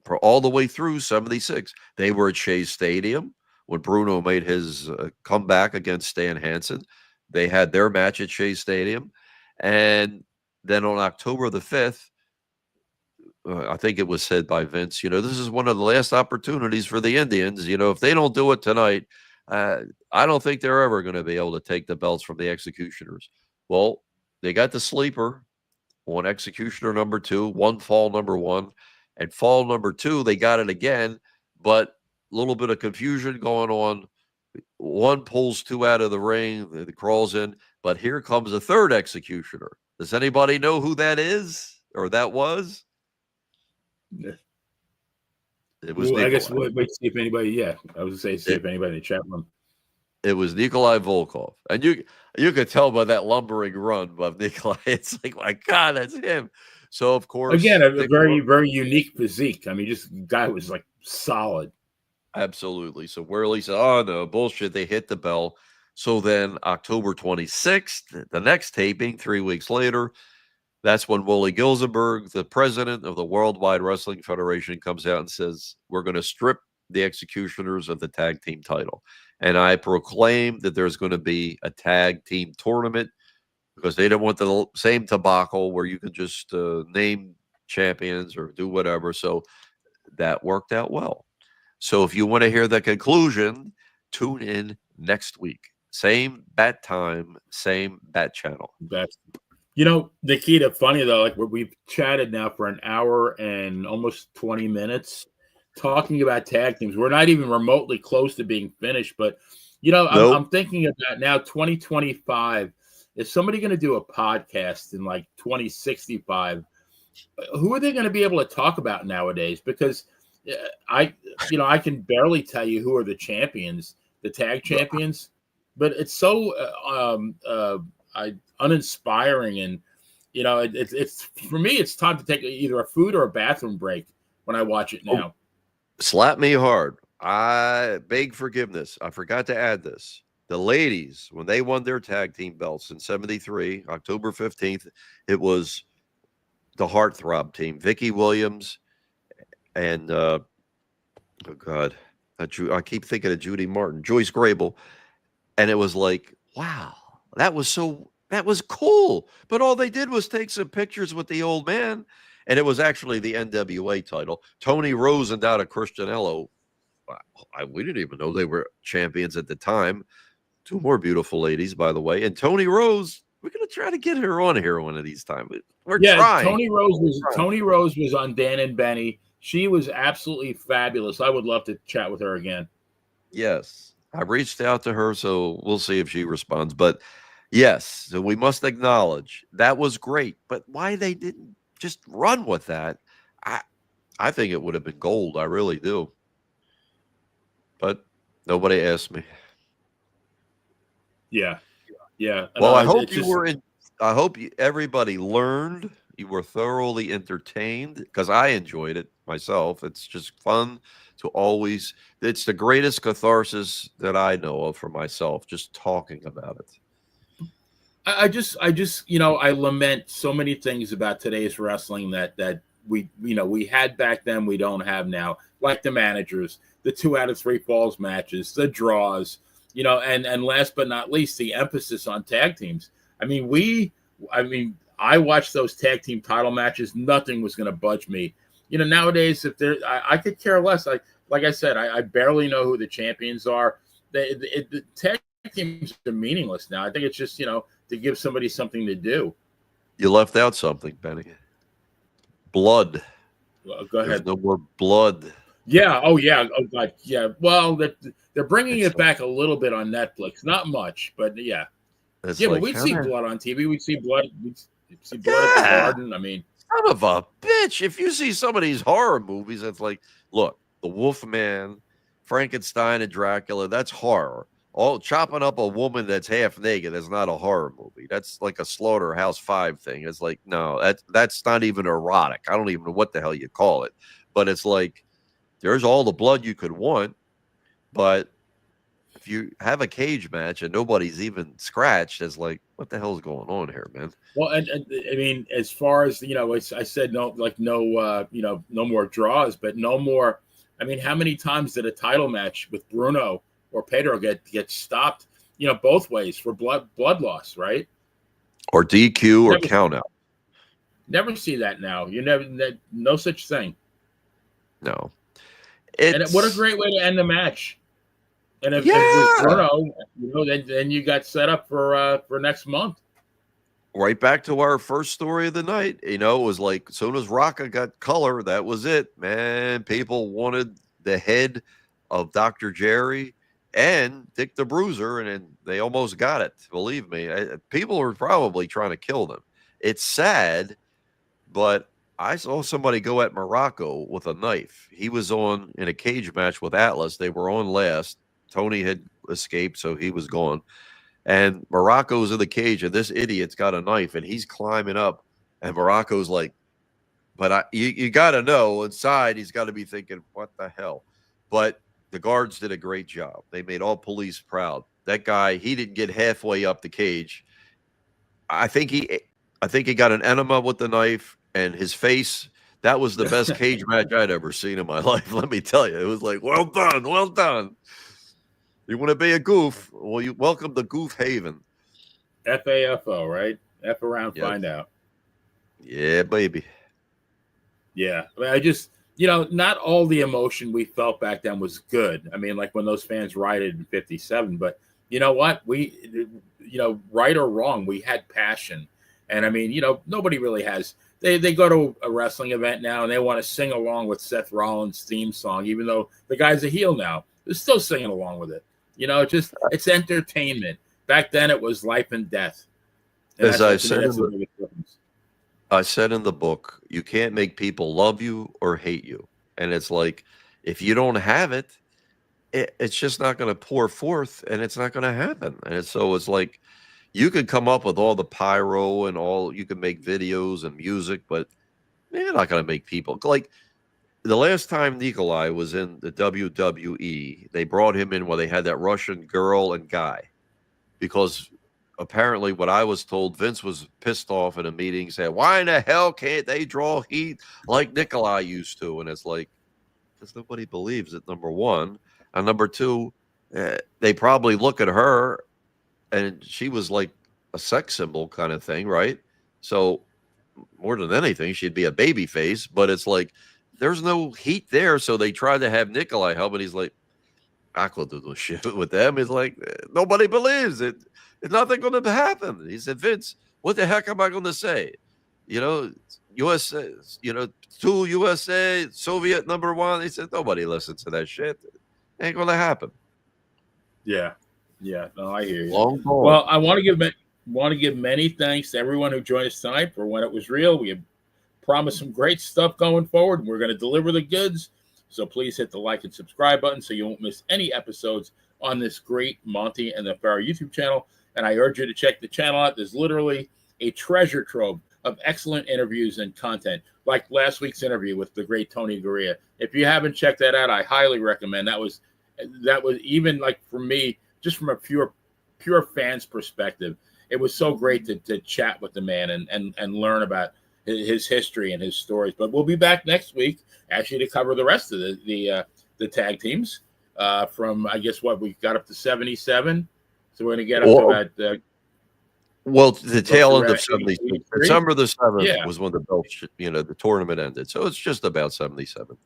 For all the way through 76. They were at Shea Stadium when Bruno made his comeback against Stan Hansen. They had their match at Shea Stadium. And then on October the 5th, I think it was said by Vince, this is one of the last opportunities for the Indians. If they don't do it tonight, I don't think they're ever going to be able to take the belts from the executioners. Well, they got the sleeper on executioner number 2, one fall number 1. And fall number 2, they got it again, but a little bit of confusion going on. One pulls 2 out of the ring, it crawls in, but here comes a third executioner. Does anybody know who that is or that was? It was Nikolai. I guess wait to see if anybody, I was going to say, see if anybody in the chat room. It was Nikolai Volkov. And you could tell by that lumbering run of Nikolai, it's like, my God, that's him. So, of course, again, a very, very unique physique. I mean, this guy was solid. Absolutely. So Worley said, oh, no, bullshit. They hit the bell. So then October 26th, the next taping, 3 weeks later, that's when Wooly Gilzenberg, the president of the Worldwide Wrestling Federation, comes out and says, we're going to strip the executioners of the tag team title. And I proclaim that there's going to be a tag team tournament, because they don't want the same debacle where you can just name champions or do whatever. So that worked out well. So if you want to hear the conclusion, tune in next week. Same bat time, same bat channel. Nikita, funny though, we've chatted now for an hour and almost 20 minutes talking about tag teams. We're not even remotely close to being finished, but nope. I'm thinking about now 2025. Is somebody going to do a podcast in 2065? Who are they going to be able to talk about nowadays? Because I can barely tell you who are the champions, the tag champions, but it's so uninspiring. And, it's for me, it's time to take either a food or a bathroom break when I watch it now. Slap me hard. I beg forgiveness. I forgot to add this. the ladies, when they won their tag team belts in 73, October 15th, it was the Heartthrob team, Vicky Williams and, oh God, I keep thinking of Judy Martin, Joyce Grable. And it was like, wow, that was cool. But all they did was take some pictures with the old man. And it was actually the NWA title. Tony Rose and Donna Christianello, we didn't even know they were champions at the time. Two more beautiful ladies, by the way. And Tony Rose, we're going to try to get her on here one of these times. We're trying. Tony Rose was on Dan and Benny. She was absolutely fabulous. I would love to chat with her again. Yes. I reached out to her, so we'll see if she responds. But yes, so we must acknowledge that was great. But why they didn't just run with that, I think it would have been gold. I really do. But nobody asked me. Yeah. Well, I hope I hope everybody learned. You were thoroughly entertained because I enjoyed it myself. It's just fun to always. It's the greatest catharsis that I know of for myself. Just talking about it. I just, I lament so many things about today's wrestling that we had back then, we don't have now, like the managers, the 2 out of 3 falls matches, the draws, and last but not least, the emphasis on tag teams. I watched those tag team title matches. Nothing was going to budge me. Nowadays, I could care less. Like I said, I barely know who the champions are. The tag teams are meaningless now. I think it's just, to give somebody something to do. You left out something, Benny. Blood. Well, go ahead. There's no more blood. Yeah. Oh, yeah. Oh, God. Yeah. Well, they're bringing it back a little bit on Netflix. Not much, but yeah. But we'd see blood on TV. We'd see blood. We'd see blood at the garden. Son of a bitch. If you see some of these horror movies, it's like, look, the Wolfman, Frankenstein, and Dracula, that's horror. All chopping up a woman that's half naked is not a horror movie. That's like a Slaughterhouse 5 thing. It's like, no, that's not even erotic. I don't even know what the hell you call it. But it's like, there's all the blood you could want. But if you have a cage match and nobody's even scratched, it's like, what the hell is going on here, man? Well, and as far as, I said, no more draws, but no more. How many times did a title match with Bruno or Pedro get stopped, both ways for blood loss, right? Or DQ or count out. Never see that now. No such thing. No. And what a great way to end the match. And if it was Bruno, then you got set up for next month. Right back to our first story of the night. It was like, as soon as Rocca got color, that was it, man. People wanted the head of Dr. Jerry and Dick the Bruiser, and they almost got it. Believe me, people were probably trying to kill them. It's sad, but I saw somebody go at Morocco with a knife. He was in a cage match with Atlas. They were on last. Tony had escaped, so he was gone. And Morocco's in the cage, and this idiot's got a knife, and he's climbing up. And Morocco's like, but you got to know, inside he's got to be thinking, what the hell? But the guards did a great job. They made all police proud. That guy, he didn't get halfway up the cage. I think he got an enema with the knife, and his face, that was the best cage match I'd ever seen in my life. Let me tell you, it was like, well done, well done. You want to be a goof? Well, you welcome to Goof Haven. FAFO, right? F around, yep. Find out. Yeah, baby. Yeah. I just, not all the emotion we felt back then was good. Like when those fans rioted in 57, but you know what? We, right or wrong, we had passion. And nobody really has. They go to a wrestling event now and they want to sing along with Seth Rollins' theme song, even though the guy's a heel now. They're still singing along with it. It's entertainment. Back then, it was life and death. And as I said in the book, you can't make people love you or hate you. And it's like, if you don't have it, it's just not going to pour forth, and it's not going to happen. And so it's like, you could come up with all the pyro and all, you can make videos and music, but you're not going to make people like. The last time Nikolai was in the WWE, they brought him in where they had that Russian girl and guy. because apparently what I was told, Vince was pissed off in a meeting, saying, why in the hell can't they draw heat like Nikolai used to? And it's like, because nobody believes it, number one. And number two, they probably look at her and she was like a sex symbol kind of thing, right? So more than anything, she'd be a baby face, but it's like there's no heat there. So they tried to have Nikolai help, and he's like, I could do shit with them. He's like, nobody believes it. It's nothing going to happen. He said, Vince, what the heck am I going to say? You know, USA, you know, 2 USA, Soviet number 1. He said, nobody listens to that shit. Ain't going to happen. Yeah. Yeah. No, I hear you. Long ball. Well, I want to give many thanks to everyone who joined us tonight for When It Was Real. We have promised some great stuff going forward. We're going to deliver the goods. So please hit the like and subscribe button so you won't miss any episodes on this great Monte and the Pharaoh YouTube channel. And I urge you to check the channel out. There's literally a treasure trove of excellent interviews and content, like last week's interview with the great Tony Gurria. If you haven't checked that out, I highly recommend. That was even like for me, just from a pure fan's perspective, it was so great to chat with the man and learn about his history and his stories. But we'll be back next week actually to cover the rest of the tag teams from, I guess, what we got up to 77. So we're going to get up to about well, the tail end of 76. December the 7th Yeah. was when the belt, the tournament ended. So it's just about 77.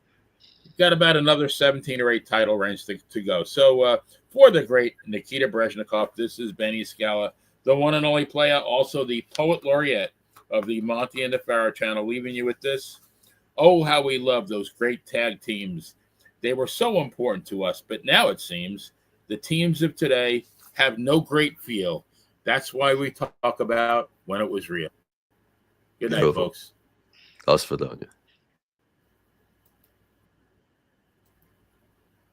Got about another 17 or 8 title reigns to go. So for the great Nikita Brezhnikov, this is Benny Scala, the one and only player, also the poet laureate of the Monte and the Pharaoh channel, leaving you with this. Oh, how we love those great tag teams. They were so important to us, but now it seems the teams of today have no great feel. That's why we talk about When It Was Real. Good night, folks. Us for